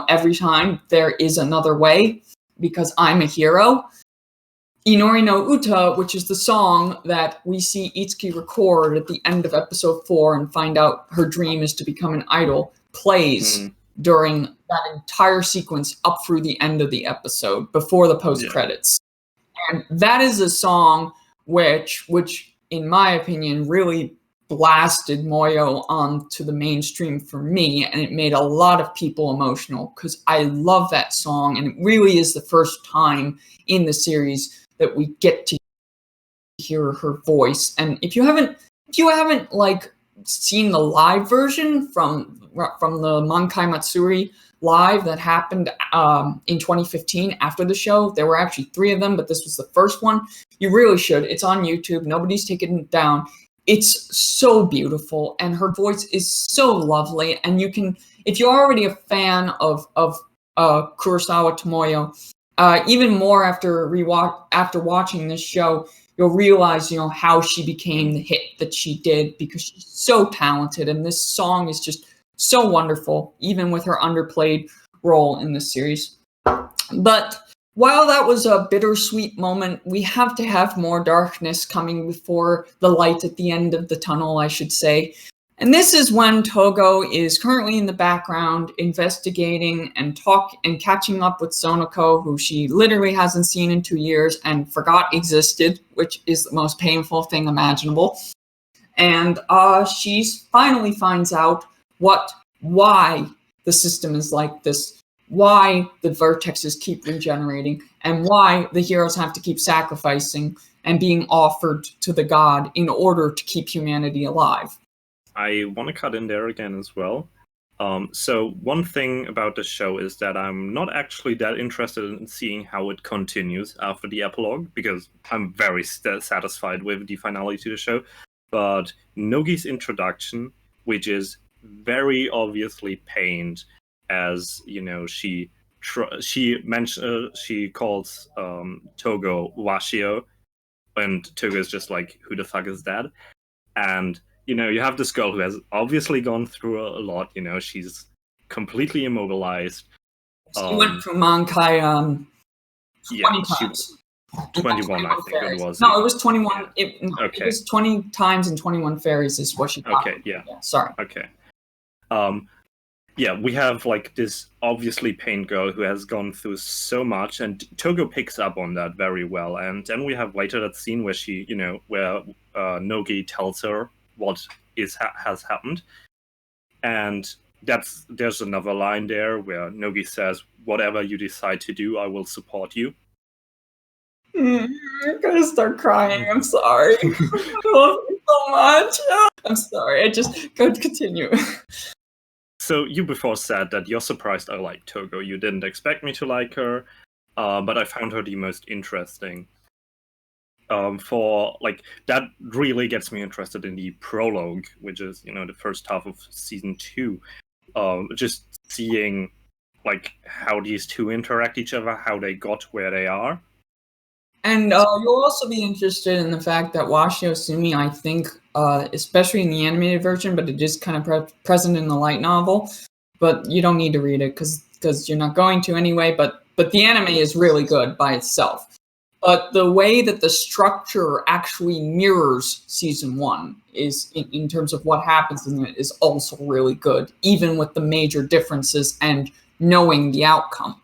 every time there is another way because I'm a hero. Inori no Uta, which is the song that we see Itsuki record at the end of episode 4 and find out her dream is to become an idol, plays during that entire sequence up through the end of the episode before the post-credits. And that is a song which in my opinion really blasted Moyo onto the mainstream for me, and it made a lot of people emotional because I love that song, and it really is the first time in the series that we get to hear her voice. And if you haven't like seen the live version from the Mankai Matsuri live that happened in 2015 after the show, there were actually 3 of them, but this was the first one. You really should. It's on YouTube. Nobody's taken it down. It's so beautiful, and her voice is so lovely. And you can, if you're already a fan of Kurosawa Tomoyo, even more after watching this show, you'll realize, how she became the hit that she did, because she's so talented, and this song is just so wonderful, even with her underplayed role in this series. But while that was a bittersweet moment, we have to have more darkness coming before the light at the end of the tunnel, I should say. And this is when Togo is currently in the background investigating and catching up with Sonoko, who she literally hasn't seen in 2 years and forgot existed, which is the most painful thing imaginable. And she finally finds out why the system is like this, why the vertexes keep regenerating, and why the heroes have to keep sacrificing and being offered to the god in order to keep humanity alive. I want to cut in there again as well. So one thing about the show is that I'm not actually that interested in seeing how it continues after the epilogue, because I'm very satisfied with the finale to the show. But Nogi's introduction, which is very obviously pained as, she calls Togo Washio, and Togo is just like, who the fuck is that? And you have this girl who has obviously gone through a lot. She's completely immobilized. She went from Mankai 20 times. 21, I think fairies. It was. No, it was 21. Yeah. It was 20 times and 21 fairies is what she got. Okay, yeah. Sorry. Okay. We have like this obviously pained girl who has gone through so much, and Togo picks up on that very well. And then we have later that scene where she, where Nogi tells her what has happened, and there's another line there where Nogi says, "Whatever you decide to do, I will support you." I'm gonna start crying. I'm sorry. I love you so much. I'm sorry. I just go continue. So you before said that you're surprised I like Togo. You didn't expect me to like her, but I found her the most interesting. For like that really gets me interested in the prologue, which is the first half of season 2. Just seeing like how these two interact each other, how they got where they are. And you'll also be interested in the fact that Washio Sumi, I think, especially in the animated version, but it is kind of present in the light novel. But you don't need to read it because you're not going to anyway. But the anime is really good by itself. but the way that the structure actually mirrors season 1 is in terms of what happens in it is also really good, even with the major differences and knowing the outcome.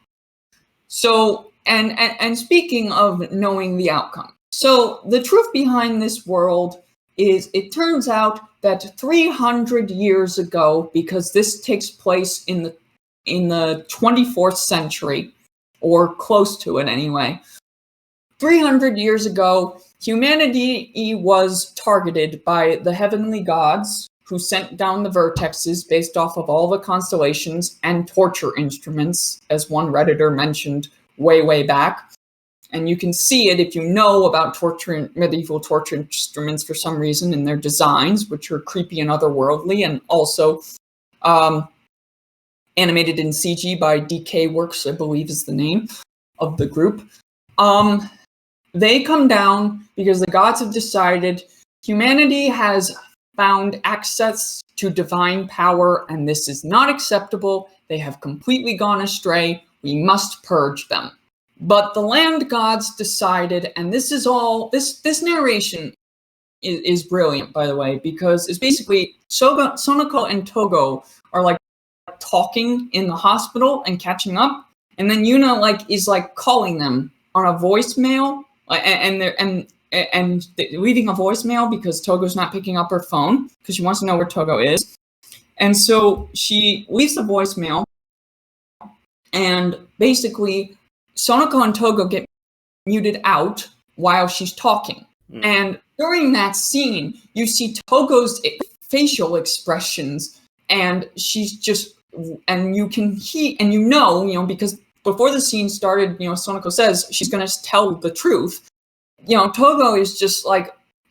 So, and speaking of knowing the outcome, so the truth behind this world is it turns out that 300 years ago, because this takes place in the 24th century, or close to it anyway, 300 years ago, humanity was targeted by the heavenly gods who sent down the vertexes based off of all the constellations and torture instruments, as one Redditor mentioned way back. And you can see it if you know about medieval torture instruments for some reason in their designs, which are creepy and otherworldly, and also animated in CG by DK Works, I believe is the name of the group. They come down because the gods have decided humanity has found access to divine power, and this is not acceptable. They have completely gone astray. We must purge them. But the land gods decided, and this is all, this narration is brilliant, by the way, because it's basically Sonoko and Togo are like talking in the hospital and catching up, and then Yuuna is calling them on a voicemail, and leaving a voicemail because Togo's not picking up her phone because she wants to know where Togo is. And so she leaves a voicemail, and basically Sonoko and Togo get muted out while she's talking. And during that scene, you see Togo's facial expressions, and she's just, and you can because before the scene started, Sonoko says she's going to tell the truth. Togo is just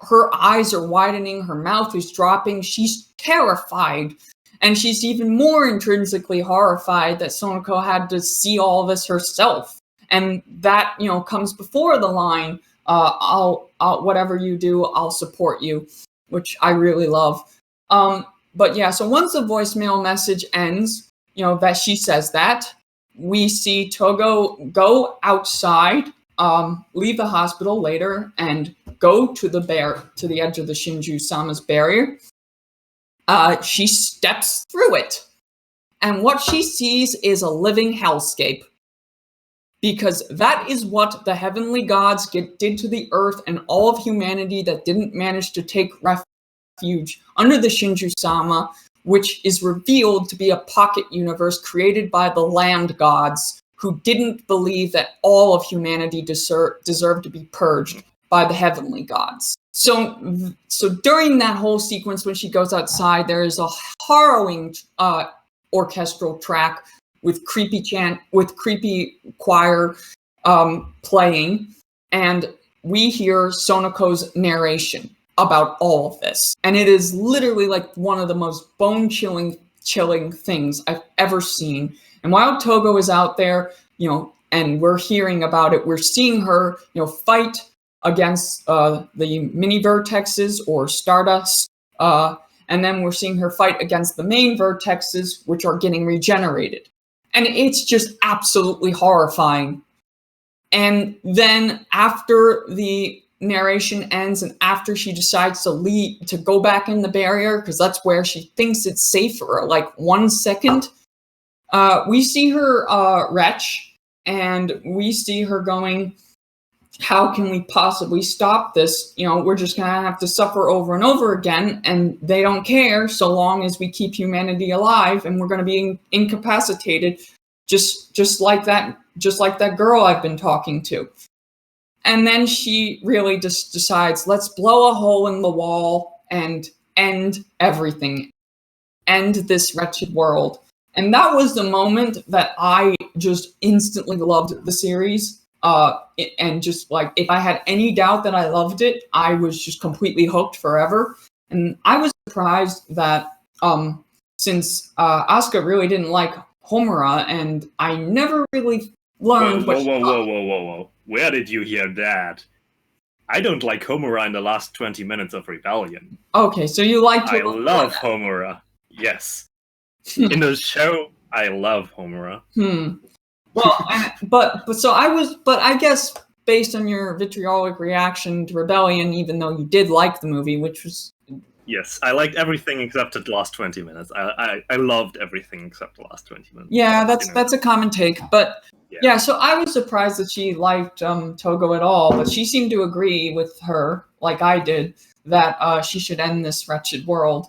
her eyes are widening, her mouth is dropping, she's terrified. And she's even more intrinsically horrified that Sonoko had to see all this herself. And that, comes before the line, I'll whatever you do, I'll support you, which I really love. But yeah, so once the voicemail message ends, that she says that, we see Togo go outside, leave the hospital later, and go to the edge of the Shinju-sama's barrier. She steps through it, and what she sees is a living hellscape. Because that is what the heavenly gods did to the earth and all of humanity that didn't manage to take refuge under the Shinju-sama, which is revealed to be a pocket universe created by the land gods who didn't believe that all of humanity deserved to be purged by the heavenly gods. So during that whole sequence when she goes outside, there is a harrowing orchestral track with creepy choir playing, and we hear Sonoko's narration about all of this. And it is literally one of the most bone-chilling things I've ever seen. And while Togo is out there, and we're hearing about it, we're seeing her, fight against the mini vertexes or Stardust, and then we're seeing her fight against the main vertexes, which are getting regenerated. And it's just absolutely horrifying. And then after the narration ends and after she decides to go back in the barrier, because that's where she thinks it's safe for 1 second, we see her retch, and we see her going, how can we possibly stop this? We're just going to have to suffer over and over again, and they don't care so long as we keep humanity alive, and we're going to be incapacitated, just like that girl I've been talking to. And then she really just decides, let's blow a hole in the wall and end everything, end this wretched world. And that was the moment that I just instantly loved the series. And just if I had any doubt that I loved it, I was just completely hooked forever. And I was surprised that since Asuka really didn't like Homura, and I never really learned Whoa. Where did you hear that? I don't like Homura in the last 20 minutes of Rebellion. Okay, so you liked I love Homura. Yes. In the show, I love Homura. Well, but I guess based on your vitriolic reaction to Rebellion, even though you did like the movie, which was... Yes, I liked everything except the last 20 minutes. I loved everything except the last 20 minutes. Yeah, that's a common take. But yeah, so I was surprised that she liked Togo at all, but she seemed to agree with her, like I did, that she should end this wretched world.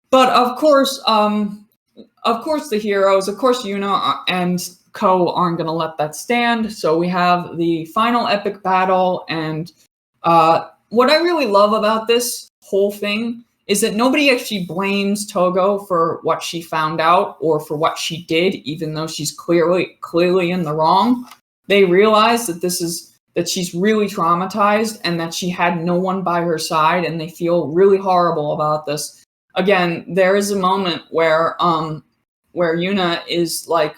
But of course, the heroes, of course, Yuuna and Ko aren't going to let that stand. So we have the final epic battle, and what I really love about this whole thing is that nobody actually blames Togo for what she found out or for what she did, even though she's clearly in the wrong. They realize that she's really traumatized and that she had no one by her side, and they feel really horrible about this. Again, there is a moment where Yuuna is like,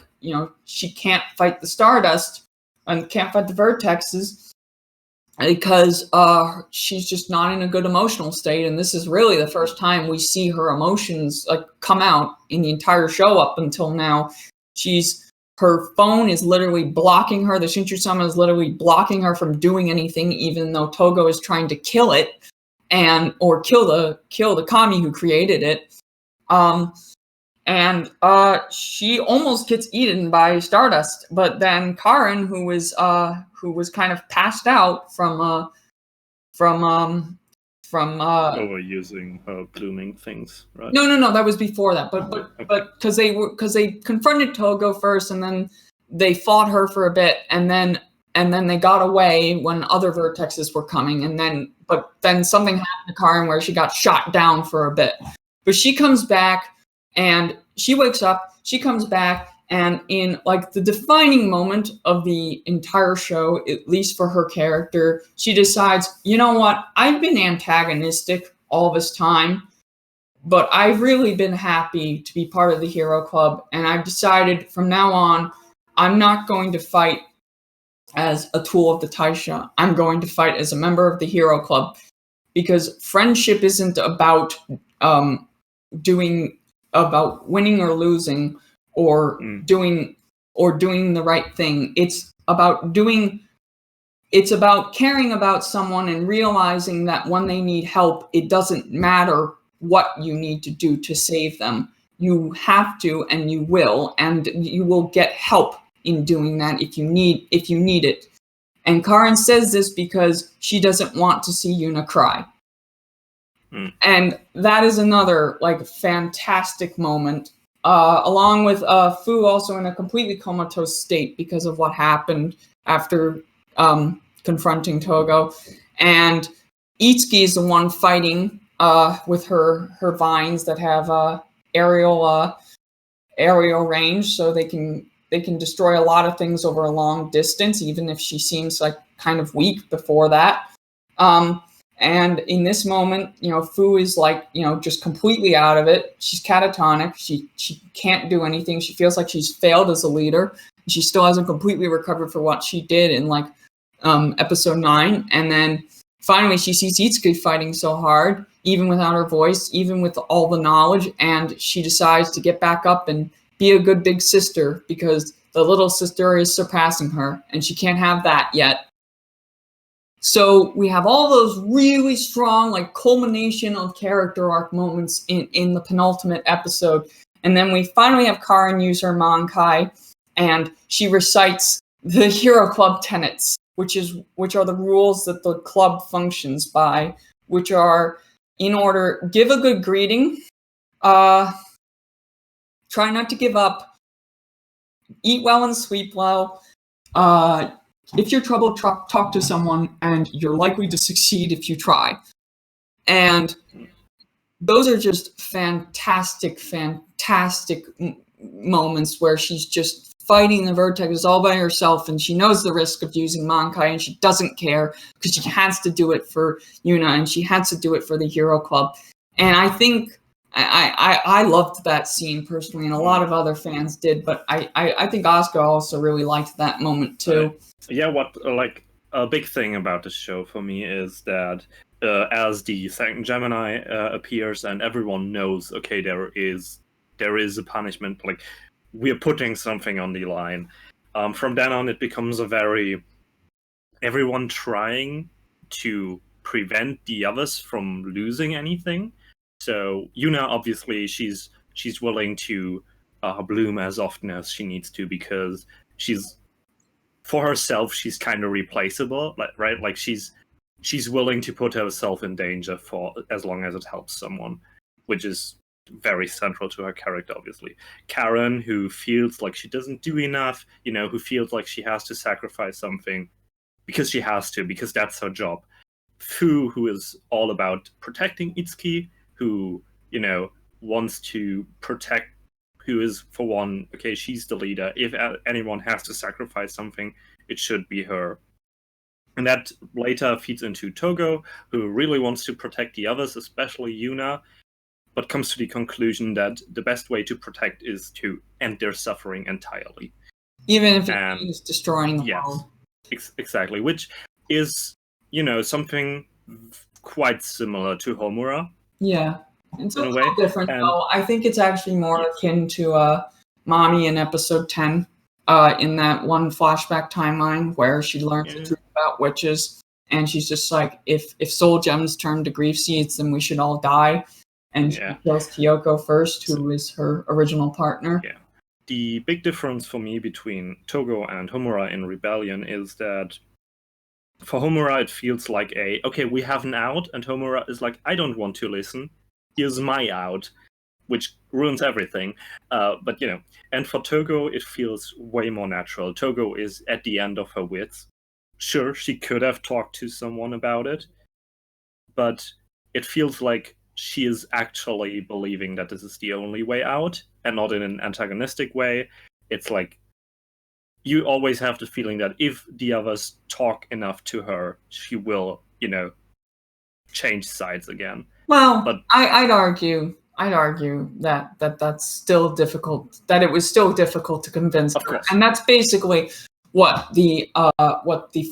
she can't fight the Stardust and can't fight the Vertexes because she's just not in a good emotional state, and this is really the first time we see her emotions come out in the entire show up until now. Her phone is literally blocking her. The Shinchu-sama is literally blocking her from doing anything, even though Togo is trying to kill it or kill the kami who created it. And she almost gets eaten by Stardust, but then Karin, who was kind of passed out from overusing blooming things, right? No, that was before that. But because they confronted Togo first, and then they fought her for a bit, and then they got away when other vertexes were coming, and then something happened to Karin where she got shot down for a bit. But she comes back, and she wakes up, she comes back, and in the defining moment of the entire show, at least for her character, she decides, you know what, I've been antagonistic all this time, but I've really been happy to be part of the Hero Club, and I've decided from now on, I'm not going to fight as a tool of the Taisha. I'm going to fight as a member of the Hero Club, because friendship isn't about winning or losing or doing the right thing. It's about caring about someone and realizing that when they need help, it doesn't matter what you need to do to save them. You have to, and you will get help in doing that if you need it. And Karin says this because she doesn't want to see Yuuna cry. And that is another fantastic moment, along with Fu also in a completely comatose state because of what happened after confronting Togo. And Itsuki is the one fighting with her vines that have aerial range, so they can destroy a lot of things over a long distance, even if she seems kind of weak before that. And in this moment, Fu is just completely out of it. She's catatonic. She can't do anything. She feels like she's failed as a leader. She still hasn't completely recovered for what she did in episode 9. And then finally she sees Itsuki fighting so hard, even without her voice, even with all the knowledge, and she decides to get back up and be a good big sister, because the little sister is surpassing her, and she can't have that yet. So we have all those really strong, culmination of character arc moments in the penultimate episode. And then we finally have Karin use her Mankai, and she recites the Hero Club tenets, which are the rules that the club functions by, which are, in order, give a good greeting, try not to give up, eat well and sleep well, if you're troubled, talk to someone, and you're likely to succeed if you try. And those are just fantastic moments where she's just fighting the Vertex all by herself, and she knows the risk of using Mankai, and she doesn't care because she has to do it for Yuuna, and she has to do it for the Hero Club. And I think I loved that scene personally, and a lot of other fans did, but I think Asuka also really liked that moment too. Yeah, what a big thing about this show for me is that as the second Gemini appears, and everyone knows, okay, there is a punishment, we are putting something on the line. From then on, it becomes a very everyone trying to prevent the others from losing anything. So Yuuna, obviously, she's willing to bloom as often as she needs to, because she's, for herself, she's kind of replaceable, right? Like she's willing to put herself in danger for as long as it helps someone, which is very central to her character, obviously. Karen, who feels like she doesn't do enough, who feels like she has to sacrifice something because she has to, because that's her job. Fu, who is all about protecting Itsuki, who, wants to protect, who is, for one, okay, she's the leader. If anyone has to sacrifice something, it should be her. And that later feeds into Togo, who really wants to protect the others, especially Yuuna, but comes to the conclusion that the best way to protect is to end their suffering entirely. Even if it means destroying the world. Exactly, which is, something quite similar to Homura. Yeah, it's a little different, though. I think it's actually more akin to Mommy in episode 10, in that one flashback timeline where she learns the truth about witches, and she's just like, if soul gems turn to grief seeds, then we should all die. And she kills Kyoko first, who is her original partner. Yeah. The big difference for me between Togo and Homura in Rebellion is that for Homura, it feels like okay, we have an out, and Homura is like, I don't want to listen. Here's my out, which ruins everything. But, and for Togo, it feels way more natural. Togo is at the end of her wits. Sure, she could have talked to someone about it, but it feels like she is actually believing that this is the only way out, and not in an antagonistic way. It's like, you always have the feeling that if the others talk enough to her, she will, change sides again. Well, but I'd argue that that's still difficult. That it was still difficult to convince her, and that's basically what the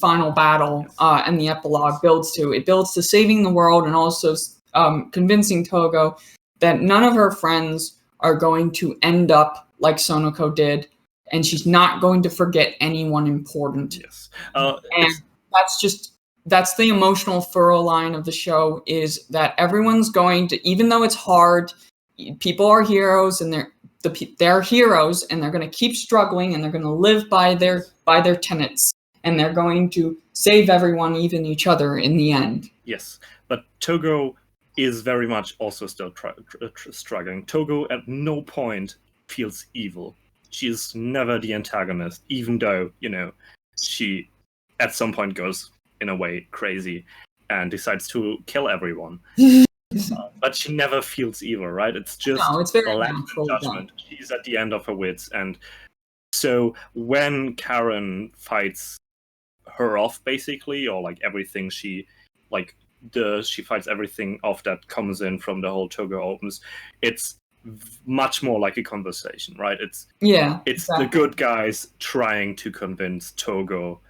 final battle and the epilogue builds to. It builds to saving the world, and also convincing Togo that none of her friends are going to end up like Sonoko did, and she's not going to forget anyone important. Yes, and that's the emotional through line of the show, is that everyone's going to, even though it's hard, people are heroes, and they're heroes, and they're going to keep struggling, and they're going to live by their tenets, and they're going to save everyone, even each other, in the end. Yes, but Togo is very much also still struggling. Togo at no point feels evil. She is never the antagonist, even though, she at some point goes, in a way, crazy and decides to kill everyone. But she never feels evil, right? It's just it's very a lack of judgment. She's at the end of her wits. And so when Karen fights her off, basically, or like everything she fights everything off that comes in from the whole Togo opens, it's much more like a conversation, right? It's exactly. The good guys trying to convince Togo.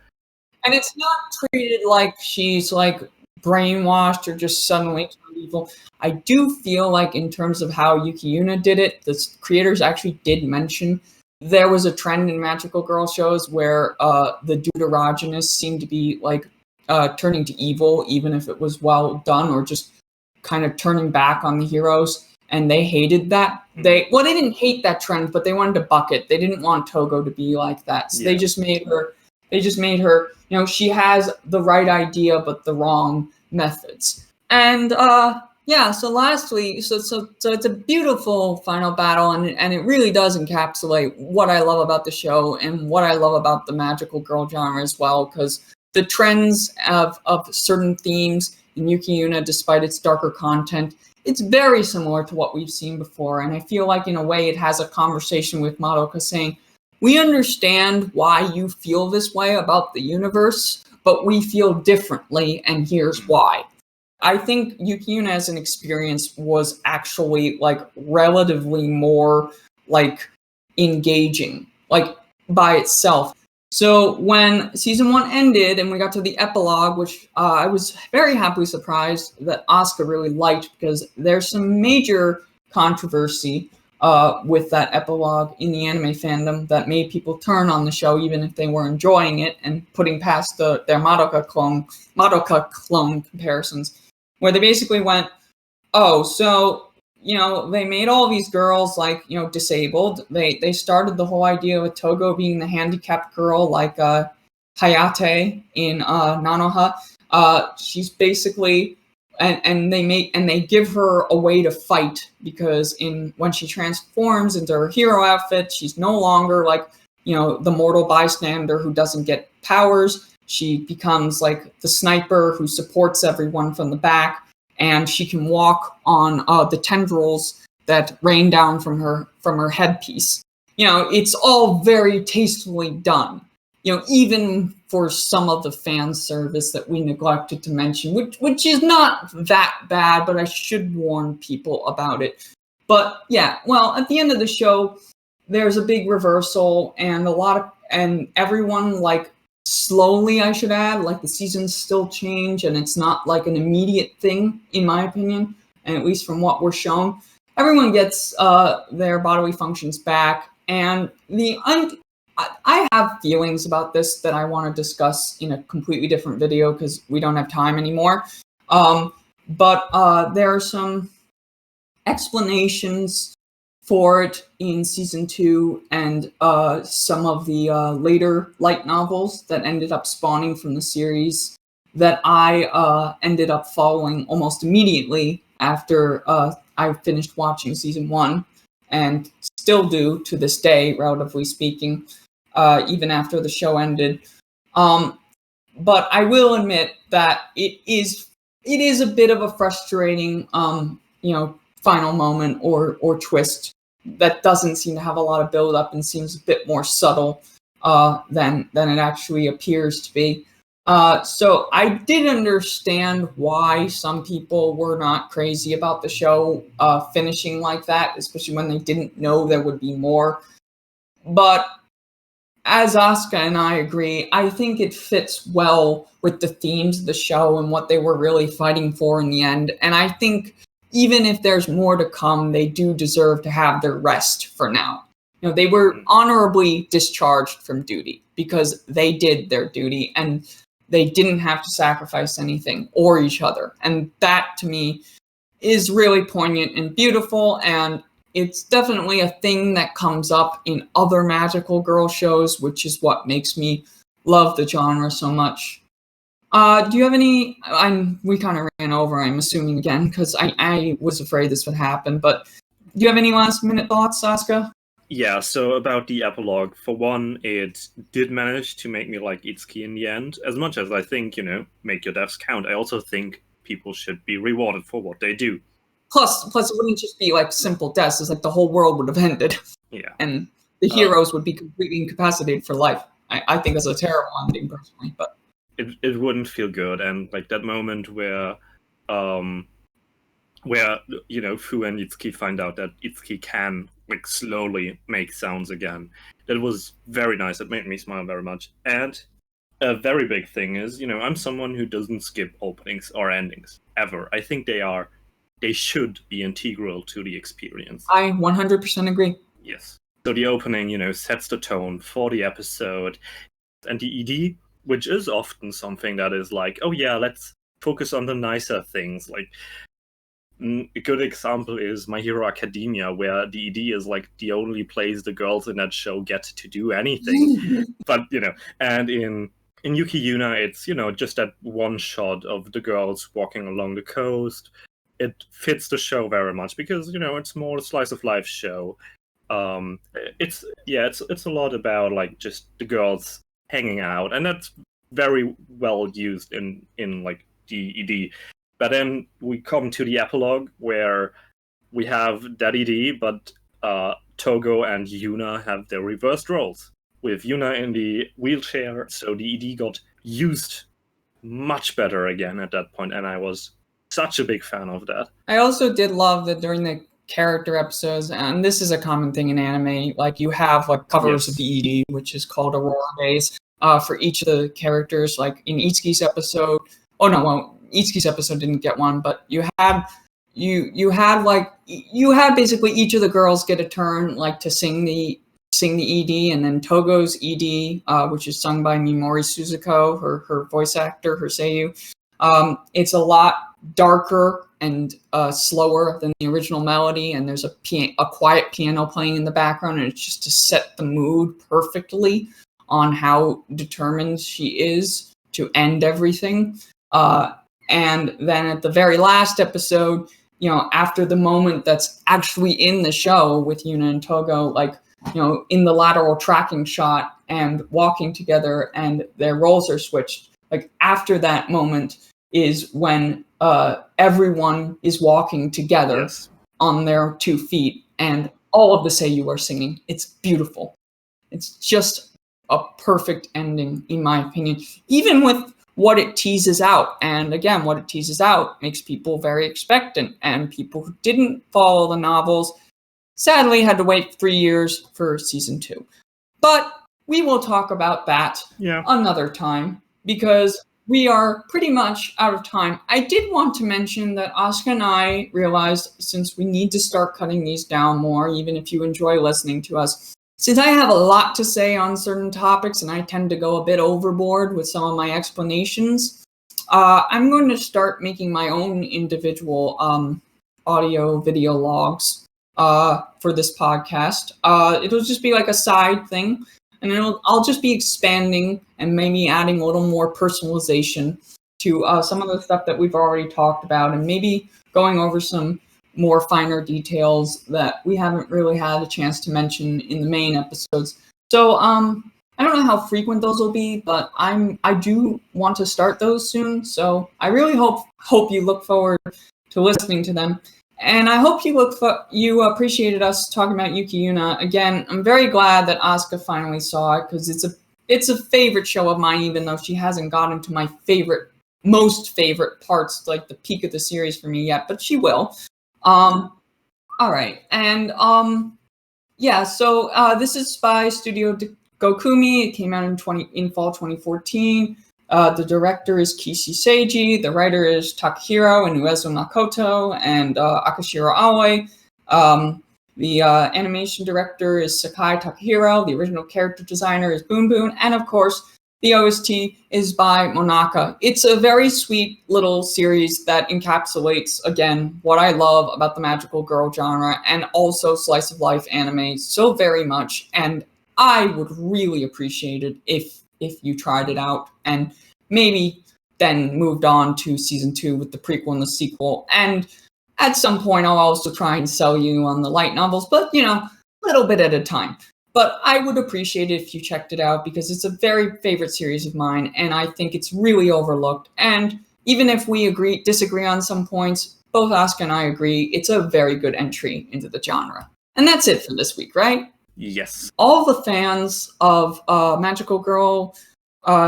And it's not treated like she's like brainwashed or just suddenly turned evil. I do feel like, in terms of how Yuuna did it, the creators actually did mention there was a trend in magical girl shows where the deuterogenists seemed to be like turning to evil, even if it was well done, or just kind of turning back on the heroes. And they hated that. They didn't hate that trend, but they wanted to buck it. They didn't want Togo to be like that. So they just made her, she has the right idea, but the wrong methods. And so lastly, so it's a beautiful final battle, and it really does encapsulate what I love about the show and what I love about the magical girl genre as well, because the trends of certain themes in Yuuna, despite its darker content, it's very similar to what we've seen before. And I feel like, in a way, it has a conversation with Madoka saying, we understand why you feel this way about the universe, but we feel differently, and here's why. I think Yuuna as an experience was actually like relatively more like engaging, like by itself. So when season 1 ended and we got to the epilogue, which I was very happily surprised that Asuka really liked, because there's some major controversy with that epilogue in the anime fandom that made people turn on the show even if they were enjoying it, and putting past their Madoka clone comparisons, where they basically went, oh, so, they made all these girls, like, disabled. They started the whole idea with Togo being the handicapped girl, like Hayate in Nanoha. She's basically, and they give her a way to fight, because when she transforms into her hero outfit, she's no longer like, the mortal bystander who doesn't get powers. She becomes like the sniper who supports everyone from the back, and she can walk on the tendrils that rain down from her headpiece. It's all very tastefully done. Even for some of the fan service that we neglected to mention, which is not that bad, but I should warn people about it. But yeah, well, at the end of the show, there's a big reversal, and everyone, like, slowly, I should add, like, the seasons still change, and it's not like an immediate thing, in my opinion, and at least from what we're shown. Everyone gets their bodily functions back, and I have feelings about this that I want to discuss in a completely different video because we don't have time anymore. But there are some explanations for it in season 2 and some of the later light novels that ended up spawning from the series that I ended up following almost immediately after I finished watching season 1, and still do to this day, relatively speaking, even after the show ended. But I will admit that it is a bit of a frustrating, final moment or twist that doesn't seem to have a lot of build up and seems a bit more subtle than it actually appears to be. So I did understand why some people were not crazy about the show finishing like that, especially when they didn't know there would be more. But as Asuka and I agree, I think it fits well with the themes of the show and what they were really fighting for in the end. And I think even if there's more to come, they do deserve to have their rest for now. They were honorably discharged from duty because they did their duty and they didn't have to sacrifice anything or each other. And that, to me, is really poignant and beautiful, and it's definitely a thing that comes up in other magical girl shows, which is what makes me love the genre so much. Do you have any... we kind of ran over, I'm assuming, again, because I was afraid this would happen, but do you have any last-minute thoughts, Asuka? Yeah, so about the epilogue, for one, it did manage to make me like Itsuki in the end. As much as I think, make your deaths count, I also think people should be rewarded for what they do. Plus, it wouldn't just be like simple deaths. It's like the whole world would have ended. Yeah. And the heroes would be completely incapacitated for life. I think that's a terrible ending, personally. But it wouldn't feel good. And like that moment where Fu and Itsuki find out that Itsuki can like slowly make sounds again. That was very nice. It made me smile very much. And a very big thing is, I'm someone who doesn't skip openings or endings ever. I think they should be integral to the experience. I 100% agree. Yes. So the opening, sets the tone for the episode. And the ED, which is often something that is like, oh yeah, let's focus on the nicer things. Like, a good example is My Hero Academia, where the ED is like the only place the girls in that show get to do anything. But, and in Yuki Yuuna, it's, just that one shot of the girls walking along the coast. It fits the show very much because, it's more a slice of life show. It's a lot about like just the girls hanging out, and that's very well used in like the ED. But then we come to the epilogue where we have that ED, but Togo and Yuuna have their reversed roles. With Yuuna in the wheelchair, so the ED got used much better again at that point, and I was such a big fan of that. I also did love that during the character episodes, and this is a common thing in anime, like you have like covers of the ED, which is called Aurora Days, for each of the characters. Like in Itsuki's episode, Itsuki's episode didn't get one, but you had, you had basically each of the girls get a turn like to sing the ED, and then Togo's ED, which is sung by Mimori Suzuko, her voice actor, her seiyuu. It's a lot darker and slower than the original melody, and there's a quiet piano playing in the background, and it's just to set the mood perfectly on how determined she is to end everything. And then at the very last episode, after the moment that's actually in the show with Yuuna and Togo, in the lateral tracking shot and walking together and their roles are switched, after that moment is when everyone is walking together on their 2 feet and all of the seiyuu are singing. It's beautiful. It's just a perfect ending, in my opinion, even with what it teases out. And again, what it teases out makes people very expectant, and people who didn't follow the novels sadly had to wait 3 years for season 2. But we will talk about that another time, because we are pretty much out of time. I did want to mention that Asuka and I realized, since we need to start cutting these down more, even if you enjoy listening to us, since I have a lot to say on certain topics and I tend to go a bit overboard with some of my explanations, I'm going to start making my own individual audio video logs for this podcast. It'll just be like a side thing, and I'll just be expanding and maybe adding a little more personalization to some of the stuff that we've already talked about, and maybe going over some more finer details that we haven't really had a chance to mention in the main episodes. So I don't know how frequent those will be, but I do want to start those soon. So I really hope you look forward to listening to them. And I hope you appreciated us talking about Yuki Yuuna. Again, I'm very glad that Asuka finally saw it, because it's a favorite show of mine, even though she hasn't gotten to my most favorite parts, like the peak of the series for me yet, but she will. All right. And so this is by Studio Gokumi. It came out in fall 2014. The director is Kishi Seiji. The writer is Takahiro and Uezo Makoto and Akashiro Aoi. The animation director is Sakai Takahiro. The original character designer is Boon Boon. And of course, the OST is by Monaka. It's a very sweet little series that encapsulates, again, what I love about the magical girl genre and also slice of life anime so very much. And I would really appreciate it if you tried it out and maybe then moved on to season 2 with the prequel and the sequel. And at some point, I'll also try and sell you on the light novels, but a little bit at a time. But I would appreciate it if you checked it out, because it's a very favorite series of mine, and I think it's really overlooked. And even if we disagree on some points, both Asuka and I agree it's a very good entry into the genre. And that's it for this week, right? Yes. All the fans of magical girl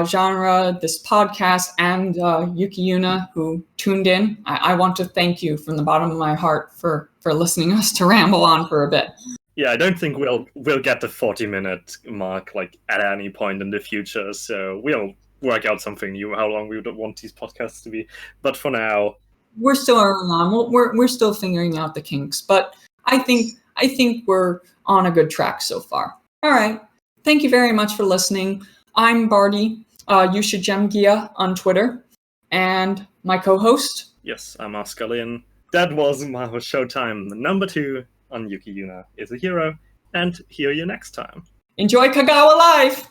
genre, this podcast, and Yuki Yuuna who tuned in, I want to thank you from the bottom of my heart for listening us to ramble on for a bit. Yeah, I don't think we'll get the 40-minute mark at any point in the future, so we'll work out something new, how long we would want these podcasts to be. But for now, we're still early on. We're still figuring out the kinks, but I think we're on a good track so far. All right. Thank you very much for listening. I'm Barty, Yusha Gemgia on Twitter, and my co-host. Yes, I'm Oscar Lin. That was Mahou Showtime, number 2 on Yuki Yuuna is a Hero, and hear you next time. Enjoy Kagawa Live!